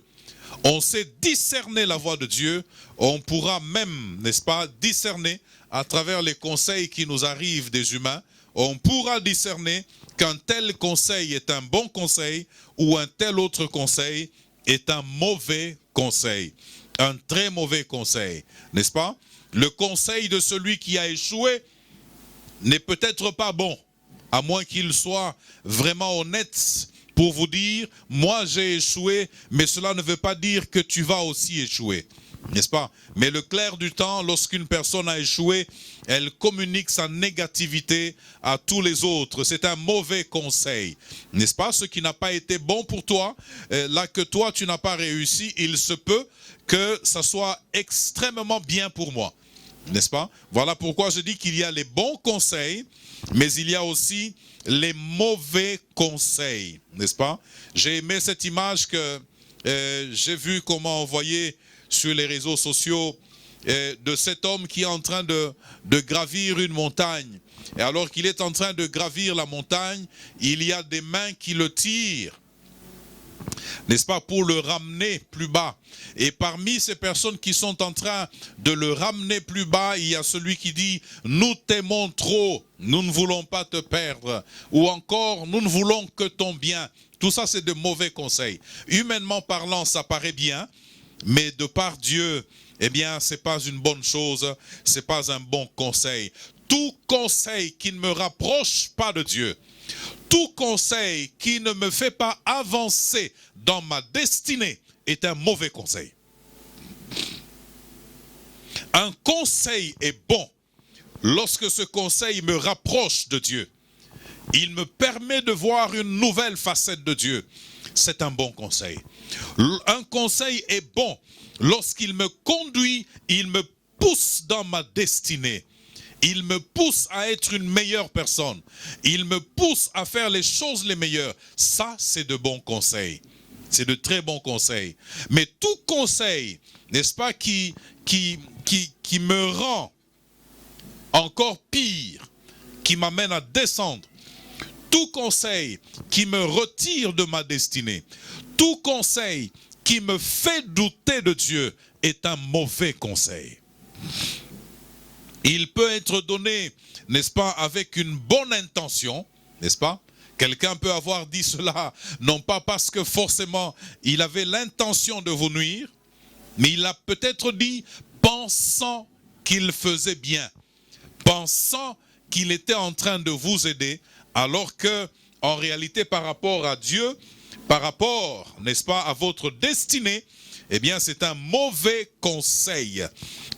on sait discerner la voix de Dieu, on pourra même, n'est-ce pas, discerner à travers les conseils qui nous arrivent des humains, on pourra discerner qu'un tel conseil est un bon conseil ou un tel autre conseil est un mauvais conseil, un très mauvais conseil, n'est-ce pas? Le conseil de celui qui a échoué n'est peut-être pas bon, à moins qu'il soit vraiment honnête pour vous dire, moi j'ai échoué, mais cela ne veut pas dire que tu vas aussi échouer, n'est-ce pas? Mais le clair du temps, lorsqu'une personne a échoué, elle communique sa négativité à tous les autres. C'est un mauvais conseil, n'est-ce pas? Ce qui n'a pas été bon pour toi, là que toi tu n'as pas réussi, il se peut que ça soit extrêmement bien pour moi, n'est-ce pas? Voilà pourquoi je dis qu'il y a les bons conseils, mais il y a aussi les mauvais conseils, n'est-ce pas? J'ai aimé cette image que j'ai vu comment envoyer sur les réseaux sociaux de cet homme qui est en train de gravir une montagne. Et alors qu'il est en train de gravir la montagne, il y a des mains qui le tirent, n'est-ce pas, pour le ramener plus bas. Et parmi ces personnes qui sont en train de le ramener plus bas, il y a celui qui dit « Nous t'aimons trop, nous ne voulons pas te perdre » ou encore « Nous ne voulons que ton bien ». Tout ça, c'est de mauvais conseils. Humainement parlant, ça paraît bien, mais de par Dieu, eh bien, c'est pas une bonne chose, c'est pas un bon conseil. Tout conseil qui ne me rapproche pas de Dieu, tout conseil qui ne me fait pas avancer dans ma destinée est un mauvais conseil. Un conseil est bon lorsque ce conseil me rapproche de Dieu. Il me permet de voir une nouvelle facette de Dieu. C'est un bon conseil. Un conseil est bon lorsqu'il me conduit, il me pousse dans ma destinée. Il me pousse à être une meilleure personne. Il me pousse à faire les choses les meilleures. Ça, c'est de bons conseils. C'est de très bons conseils. Mais tout conseil, n'est-ce pas, qui me rend encore pire, qui m'amène à descendre, tout conseil qui me retire de ma destinée, tout conseil qui me fait douter de Dieu est un mauvais conseil. Il peut être donné, n'est-ce pas, avec une bonne intention, n'est-ce pas? Quelqu'un peut avoir dit cela, non pas parce que forcément il avait l'intention de vous nuire, mais il a peut-être dit pensant qu'il faisait bien, pensant qu'il était en train de vous aider, alors que, en réalité, par rapport à Dieu, par rapport, n'est-ce pas, à votre destinée, eh bien, c'est un mauvais conseil.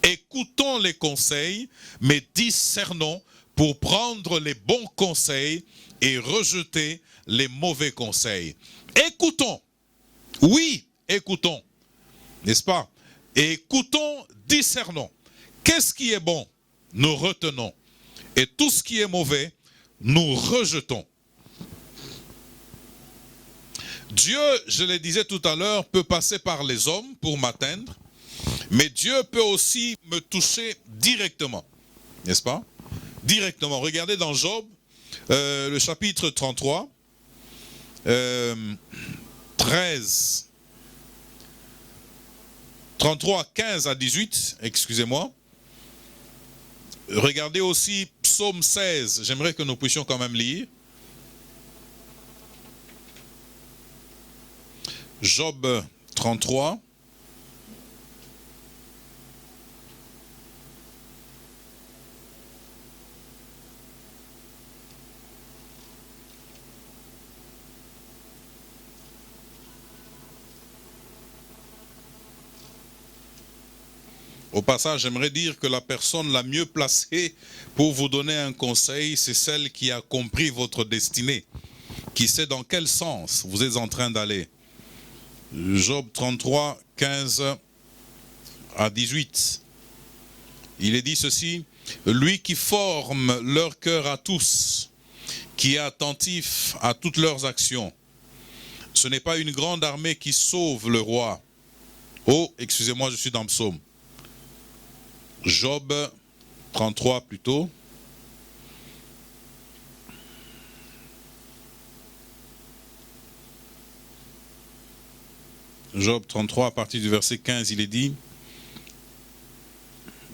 Écoutons les conseils, mais discernons pour prendre les bons conseils et rejeter les mauvais conseils. Écoutons. Oui, écoutons. N'est-ce pas? Écoutons, discernons. Qu'est-ce qui est bon? Nous retenons. Et tout ce qui est mauvais, nous rejetons. Dieu, je le disais tout à l'heure, peut passer par les hommes pour m'atteindre, mais Dieu peut aussi me toucher directement, n'est-ce pas? Directement. Regardez dans Job, le chapitre 33, 33, 15 à 18, excusez-moi. Regardez aussi Psaume 16, j'aimerais que nous puissions quand même lire. Job 33. Au passage, j'aimerais dire que la personne la mieux placée pour vous donner un conseil, c'est celle qui a compris votre destinée, qui sait dans quel sens vous êtes en train d'aller. Job 33, 15 à 18. Il est dit ceci: lui qui forme leur cœur à tous, qui est attentif à toutes leurs actions. Ce n'est pas une grande armée qui sauve le roi. Oh, excusez-moi, je suis dans Psaume. Job 33 plutôt. Job 33 à partir du verset 15, il est dit,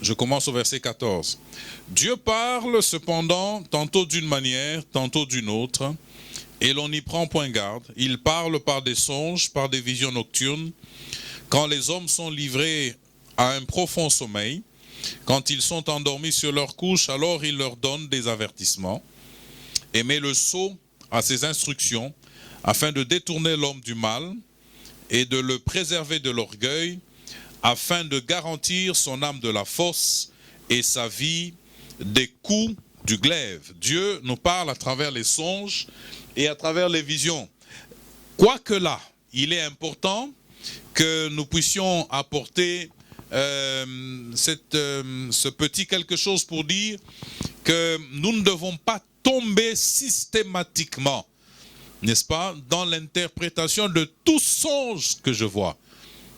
je commence au verset 14. Dieu parle cependant tantôt d'une manière, tantôt d'une autre, et l'on n'y prend point garde. Il parle par des songes, par des visions nocturnes, quand les hommes sont livrés à un profond sommeil. Quand ils sont endormis sur leur couche, alors il leur donne des avertissements et met le sceau à ses instructions afin de détourner l'homme du mal et de le préserver de l'orgueil, afin de garantir son âme de la fosse et sa vie des coups du glaive. Dieu nous parle à travers les songes et à travers les visions. Quoique là, il est important que nous puissions apporter ce petit quelque chose pour dire que nous ne devons pas tomber systématiquement, n'est-ce pas, dans l'interprétation de tout songe que je vois,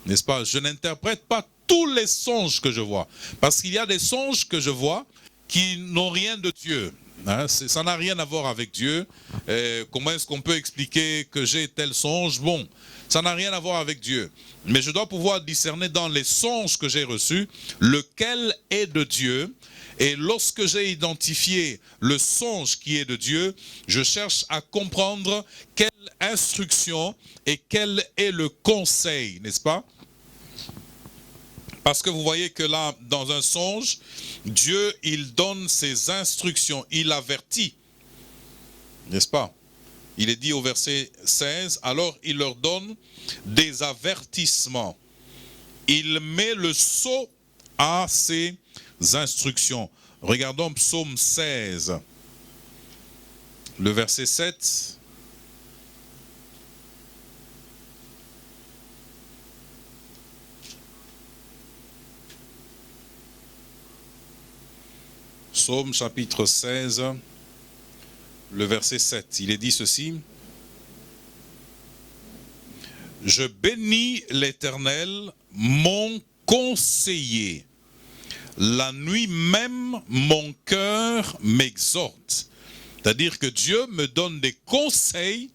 n'est-ce pas? Je n'interprète pas tous les songes que je vois, parce qu'il y a des songes que je vois qui n'ont rien de Dieu. Hein, ça n'a rien à voir avec Dieu. Comment est-ce qu'on peut expliquer que j'ai tel songe? Bon, ça n'a rien à voir avec Dieu. Mais je dois pouvoir discerner dans les songes que j'ai reçus lequel est de Dieu. Et lorsque j'ai identifié le songe qui est de Dieu, je cherche à comprendre quelle instruction et quel est le conseil, n'est-ce pas? Parce que vous voyez que là, dans un songe, Dieu, il donne ses instructions, il avertit, n'est-ce pas? Il est dit au verset 16, alors il leur donne des avertissements. Il met le sceau à ses instructions. Regardons Psaume 16, le verset 7. Psaume chapitre 16, le verset 7. Il est dit ceci. Je bénis l'Éternel, mon conseiller. La nuit même, mon cœur m'exhorte. C'est-à-dire que Dieu me donne des conseils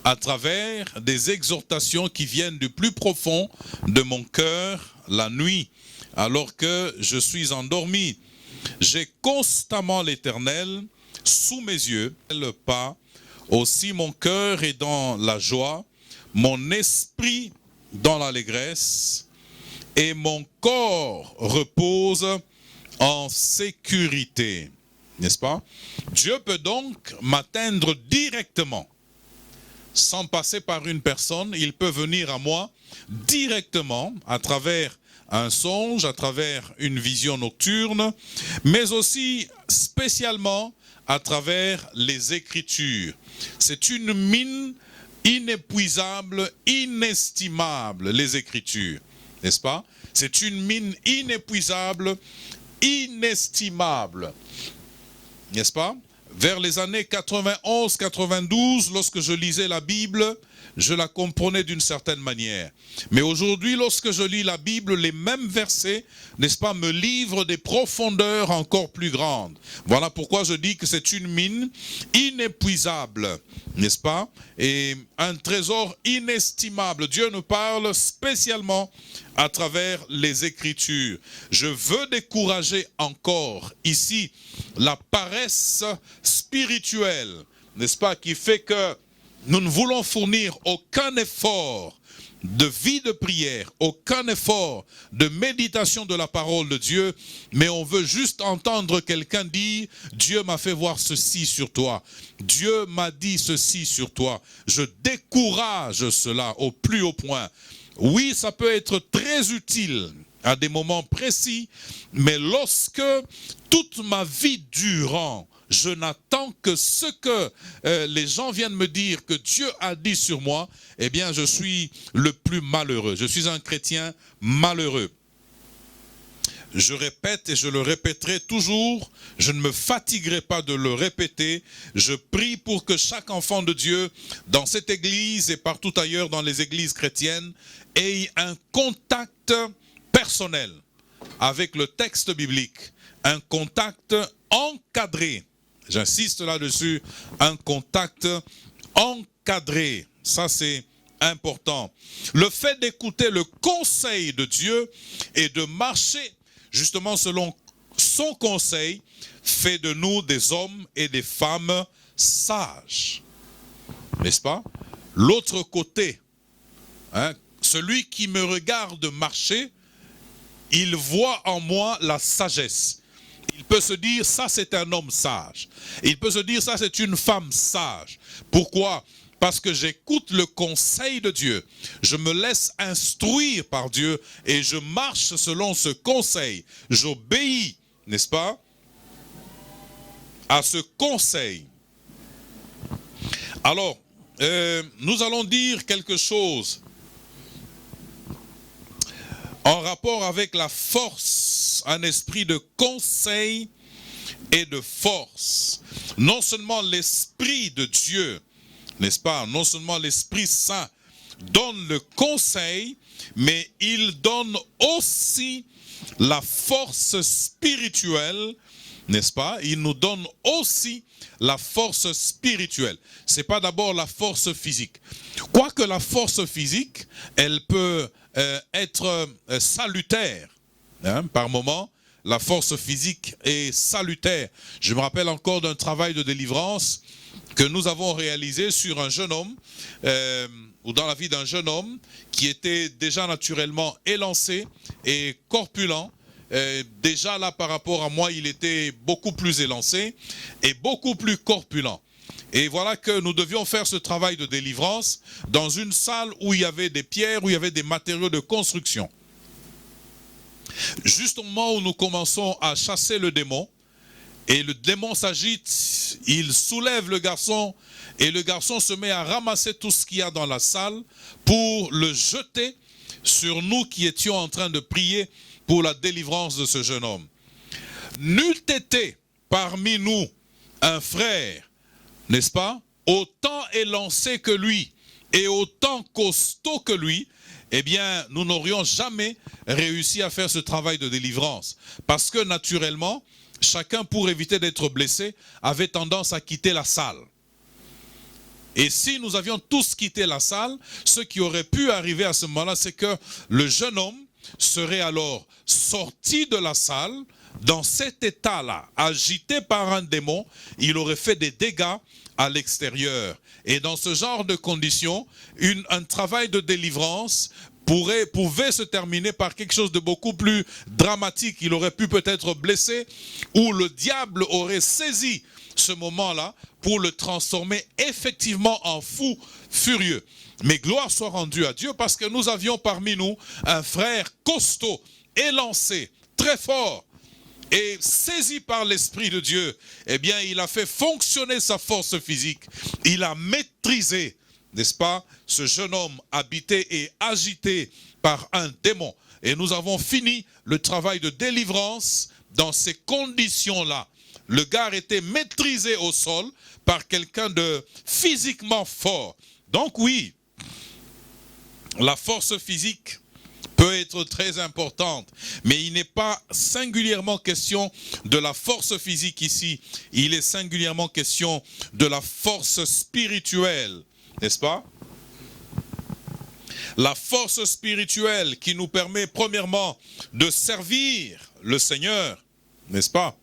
à travers des exhortations qui viennent du plus profond de mon cœur la nuit, alors que je suis endormi. J'ai constamment l'Éternel sous mes yeux, le pas. Aussi mon cœur est dans la joie, mon esprit dans l'allégresse, et mon corps repose en sécurité. N'est-ce pas? Dieu peut donc m'atteindre directement, sans passer par une personne. Il peut venir à moi directement à travers un songe, à travers une vision nocturne, mais aussi spécialement à travers les Écritures. C'est une mine inépuisable, inestimable, les Écritures, n'est-ce pas? C'est une mine inépuisable, inestimable, n'est-ce pas? vers les années 91-92, lorsque je lisais la Bible, je la comprenais d'une certaine manière. Mais aujourd'hui, lorsque je lis la Bible, les mêmes versets, n'est-ce pas, me livrent des profondeurs encore plus grandes. Voilà pourquoi je dis que c'est une mine inépuisable, n'est-ce pas, et un trésor inestimable. Dieu nous parle spécialement à travers les Écritures. Je veux décourager encore ici la paresse spirituelle, n'est-ce pas, qui fait que nous ne voulons fournir aucun effort de vie de prière, aucun effort de méditation de la parole de Dieu, mais on veut juste entendre quelqu'un dire « Dieu m'a fait voir ceci sur toi, Dieu m'a dit ceci sur toi ». Je décourage cela au plus haut point. Oui, ça peut être très utile à des moments précis, mais lorsque toute ma vie durant, je n'attends que ce que les gens viennent me dire que Dieu a dit sur moi, eh bien je suis le plus malheureux. Je suis un chrétien malheureux. Je répète et je le répéterai toujours, je ne me fatiguerai pas de le répéter. Je prie pour que chaque enfant de Dieu, dans cette église et partout ailleurs dans les églises chrétiennes, ait un contact personnel avec le texte biblique, un contact encadré. J'insiste là-dessus, un contact encadré. Ça, c'est important. Le fait d'écouter le conseil de Dieu et de marcher justement selon son conseil fait de nous des hommes et des femmes sages. N'est-ce pas? L'autre côté, celui qui me regarde marcher, il voit en moi la sagesse. Il peut se dire, ça c'est un homme sage. Il peut se dire, ça c'est une femme sage. Pourquoi? Parce que j'écoute le conseil de Dieu. Je me laisse instruire par Dieu et je marche selon ce conseil. J'obéis, n'est-ce pas, à ce conseil. Alors, nous allons dire quelque chose en rapport avec la force, un esprit de conseil et de force. Non seulement l'Esprit de Dieu, n'est-ce pas, non seulement l'Esprit Saint donne le conseil, mais il donne aussi la force spirituelle, n'est-ce pas? Il nous donne aussi la force spirituelle. Ce n'est pas d'abord la force physique. Quoique la force physique, elle peut être salutaire. Par moment, la force physique est salutaire. Je me rappelle encore d'un travail de délivrance que nous avons réalisé sur un jeune homme, ou dans la vie d'un jeune homme, qui était déjà naturellement élancé et corpulent. Déjà là, par rapport à moi, il était beaucoup plus élancé et beaucoup plus corpulent. Et voilà que nous devions faire ce travail de délivrance dans une salle où il y avait des pierres, où il y avait des matériaux de construction. Juste au moment où nous commençons à chasser le démon, et le démon s'agite, il soulève le garçon, et le garçon se met à ramasser tout ce qu'il y a dans la salle pour le jeter sur nous qui étions en train de prier pour la délivrance de ce jeune homme. N'eût été parmi nous un frère, n'est-ce pas, autant élancé que lui et autant costaud que lui, eh bien, nous n'aurions jamais réussi à faire ce travail de délivrance. Parce que naturellement, chacun, pour éviter d'être blessé, avait tendance à quitter la salle. Et si nous avions tous quitté la salle, ce qui aurait pu arriver à ce moment-là, c'est que le jeune homme serait alors sorti de la salle, dans cet état-là, agité par un démon, il aurait fait des dégâts à l'extérieur. Et dans ce genre de conditions, un travail de délivrance pouvait se terminer par quelque chose de beaucoup plus dramatique. Il aurait pu peut-être blesser, ou le diable aurait saisi ce moment-là pour le transformer effectivement en fou furieux. Mais gloire soit rendue à Dieu parce que nous avions parmi nous un frère costaud, élancé, très fort, et saisi par l'Esprit de Dieu. Eh bien, il a fait fonctionner sa force physique. Il a maîtrisé, n'est-ce pas, ce jeune homme habité et agité par un démon. Et nous avons fini le travail de délivrance dans ces conditions-là. Le gars était maîtrisé au sol par quelqu'un de physiquement fort. Donc oui, la force physique peut être très importante, mais il n'est pas singulièrement question de la force physique ici. Il est singulièrement question de la force spirituelle, n'est-ce pas? La force spirituelle qui nous permet premièrement de servir le Seigneur, n'est-ce pas?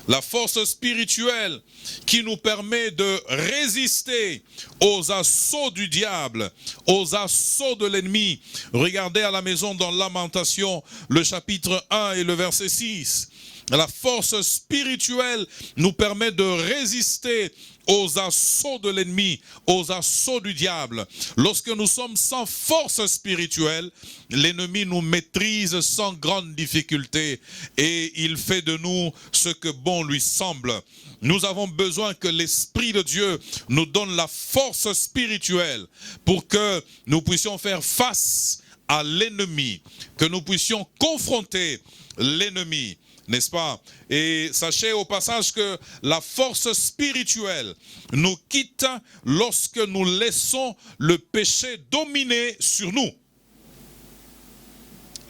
La force spirituelle qui nous permet de résister aux assauts du diable, aux assauts de l'ennemi. Regardez à la maison dans Lamentation, le chapitre 1 et le verset 6. La force spirituelle nous permet de résister aux assauts de l'ennemi, aux assauts du diable. Lorsque nous sommes sans force spirituelle, l'ennemi nous maîtrise sans grande difficulté et il fait de nous ce que bon lui semble. Nous avons besoin que l'Esprit de Dieu nous donne la force spirituelle pour que nous puissions faire face à l'ennemi, que nous puissions confronter l'ennemi. N'est-ce pas? Et sachez au passage que la force spirituelle nous quitte lorsque nous laissons le péché dominer sur nous.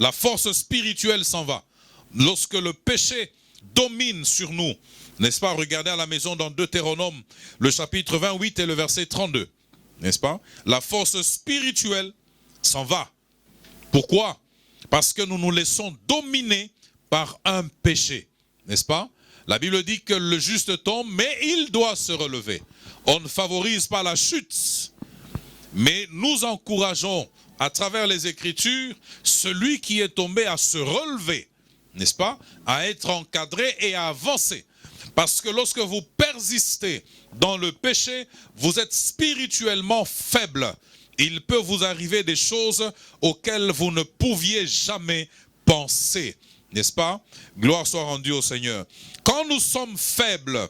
La force spirituelle s'en va lorsque le péché domine sur nous. N'est-ce pas? Regardez à la maison dans Deutéronome, le chapitre 28 et le verset 32. N'est-ce pas? La force spirituelle s'en va. Pourquoi? Parce que nous nous laissons dominer par un péché, n'est-ce pas? La Bible dit que le juste tombe, mais il doit se relever. On ne favorise pas la chute, mais nous encourageons à travers les Écritures celui qui est tombé à se relever, n'est-ce pas? À être encadré et à avancer. Parce que lorsque vous persistez dans le péché, vous êtes spirituellement faible. Il peut vous arriver des choses auxquelles vous ne pouviez jamais penser. N'est-ce pas? Gloire soit rendue au Seigneur. Quand nous sommes faibles,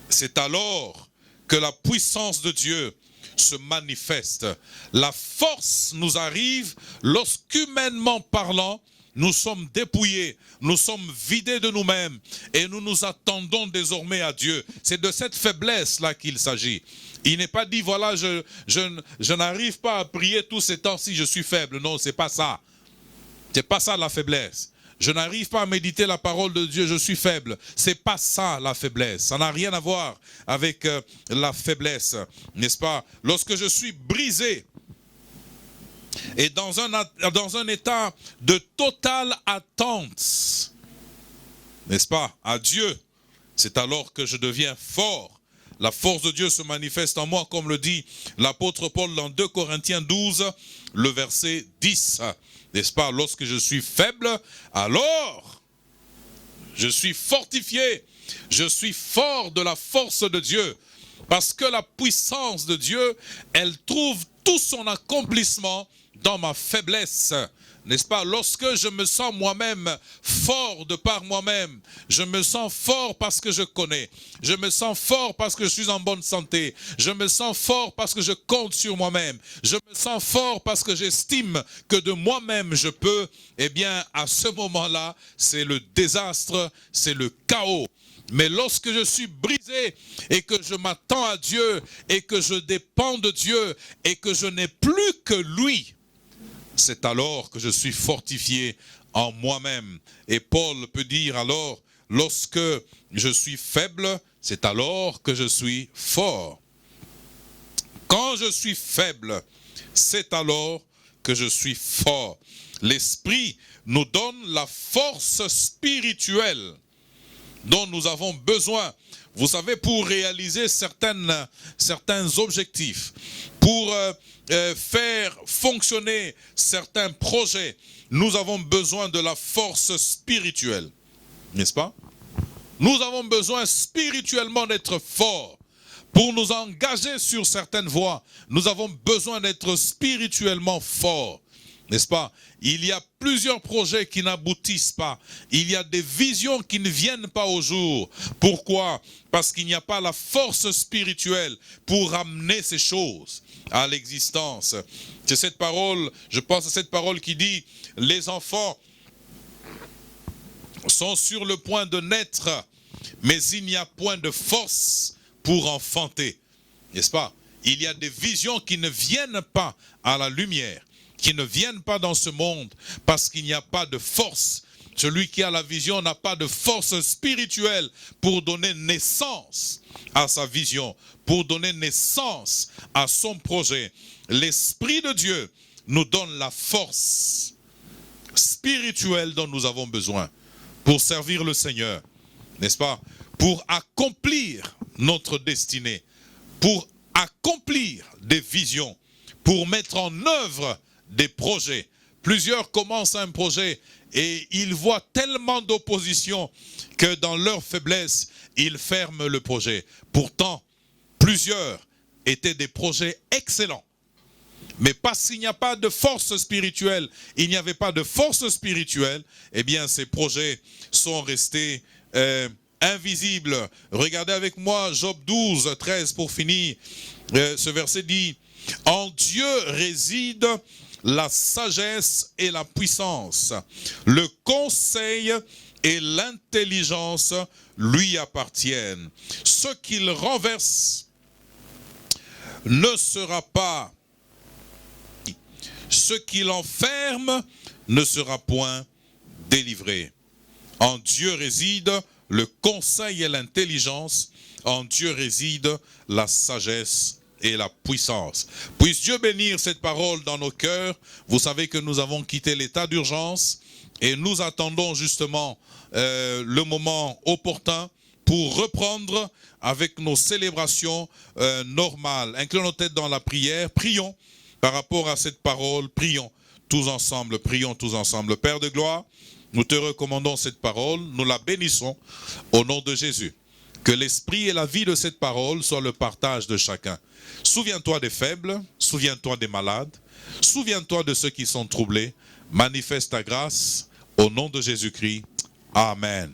c'est alors que la puissance de Dieu se manifeste. La force nous arrive lorsqu'humainement parlant, nous sommes dépouillés, nous sommes vidés de nous-mêmes et nous nous attendons désormais à Dieu. C'est de cette faiblesse-là qu'il s'agit. Il n'est pas dit, voilà, je n'arrive pas à prier tous ces temps-ci, je suis faible. Non, c'est pas ça. C'est pas ça la faiblesse. Je n'arrive pas à méditer la parole de Dieu, je suis faible. C'est pas ça la faiblesse. Ça n'a rien à voir avec la faiblesse, n'est-ce pas? Lorsque je suis brisé et dans un état de totale attente, n'est-ce pas, à Dieu, c'est alors que je deviens fort. La force de Dieu se manifeste en moi, comme le dit l'apôtre Paul dans 2 Corinthiens 12, le verset 10. N'est-ce pas? Lorsque je suis faible, alors je suis fortifié. Je suis fort de la force de Dieu. Parce que la puissance de Dieu, elle trouve tout son accomplissement dans ma faiblesse. N'est-ce pas? Lorsque je me sens moi-même fort de par moi-même, je me sens fort parce que je connais, je me sens fort parce que je suis en bonne santé, je me sens fort parce que je compte sur moi-même, je me sens fort parce que j'estime que de moi-même je peux, eh bien à ce moment-là, c'est le désastre, c'est le chaos. Mais lorsque je suis brisé et que je m'attends à Dieu et que je dépends de Dieu et que je n'ai plus que lui, c'est alors que je suis fortifié en moi-même. Et Paul peut dire alors, lorsque je suis faible, c'est alors que je suis fort. Quand je suis faible, c'est alors que je suis fort. L'Esprit nous donne la force spirituelle dont nous avons besoin. Vous savez, pour réaliser certains objectifs, pour faire fonctionner certains projets, nous avons besoin de la force spirituelle. N'est-ce pas? Nous avons besoin spirituellement d'être forts. Pour nous engager sur certaines voies, nous avons besoin d'être spirituellement forts. N'est-ce pas? Il y a plusieurs projets qui n'aboutissent pas. Il y a des visions qui ne viennent pas au jour. Pourquoi? Parce qu'il n'y a pas la force spirituelle pour amener ces choses à l'existence. C'est cette parole, je pense à cette parole qui dit, les enfants sont sur le point de naître mais il n'y a point de force pour enfanter. N'est-ce pas? Il y a des visions qui ne viennent pas à la lumière, qui ne viennent pas dans ce monde, parce qu'il n'y a pas de force. Celui qui a la vision n'a pas de force spirituelle pour donner naissance à sa vision, pour donner naissance à son projet. L'Esprit de Dieu nous donne la force spirituelle dont nous avons besoin pour servir le Seigneur, n'est-ce pas? Pour accomplir notre destinée, pour accomplir des visions, pour mettre en œuvre des projets. Plusieurs commencent un projet et ils voient tellement d'opposition que dans leur faiblesse, ils ferment le projet. Pourtant, plusieurs étaient des projets excellents. Mais parce qu'il n'y a pas de force spirituelle, il n'y avait pas de force spirituelle, eh bien ces projets sont restés invisibles. Regardez avec moi Job 12, 13 pour finir. Ce verset dit, « En Dieu réside la sagesse et la puissance. Le conseil et l'intelligence lui appartiennent. Ce qu'il renverse ne sera pas. Ce qu'il enferme ne sera point délivré. En Dieu réside le conseil et l'intelligence. En Dieu réside la sagesse et la puissance. » Puisse Dieu bénir cette parole dans nos cœurs. Vous savez que nous avons quitté l'état d'urgence et nous attendons justement le moment opportun pour reprendre avec nos célébrations normales. Inclinons nos têtes dans la prière. Prions par rapport à cette parole. Prions tous ensemble. Prions tous ensemble. Père de gloire, nous te recommandons cette parole. Nous la bénissons au nom de Jésus. Que l'esprit et la vie de cette parole soient le partage de chacun. Souviens-toi des faibles, souviens-toi des malades, souviens-toi de ceux qui sont troublés. Manifeste ta grâce au nom de Jésus-Christ. Amen.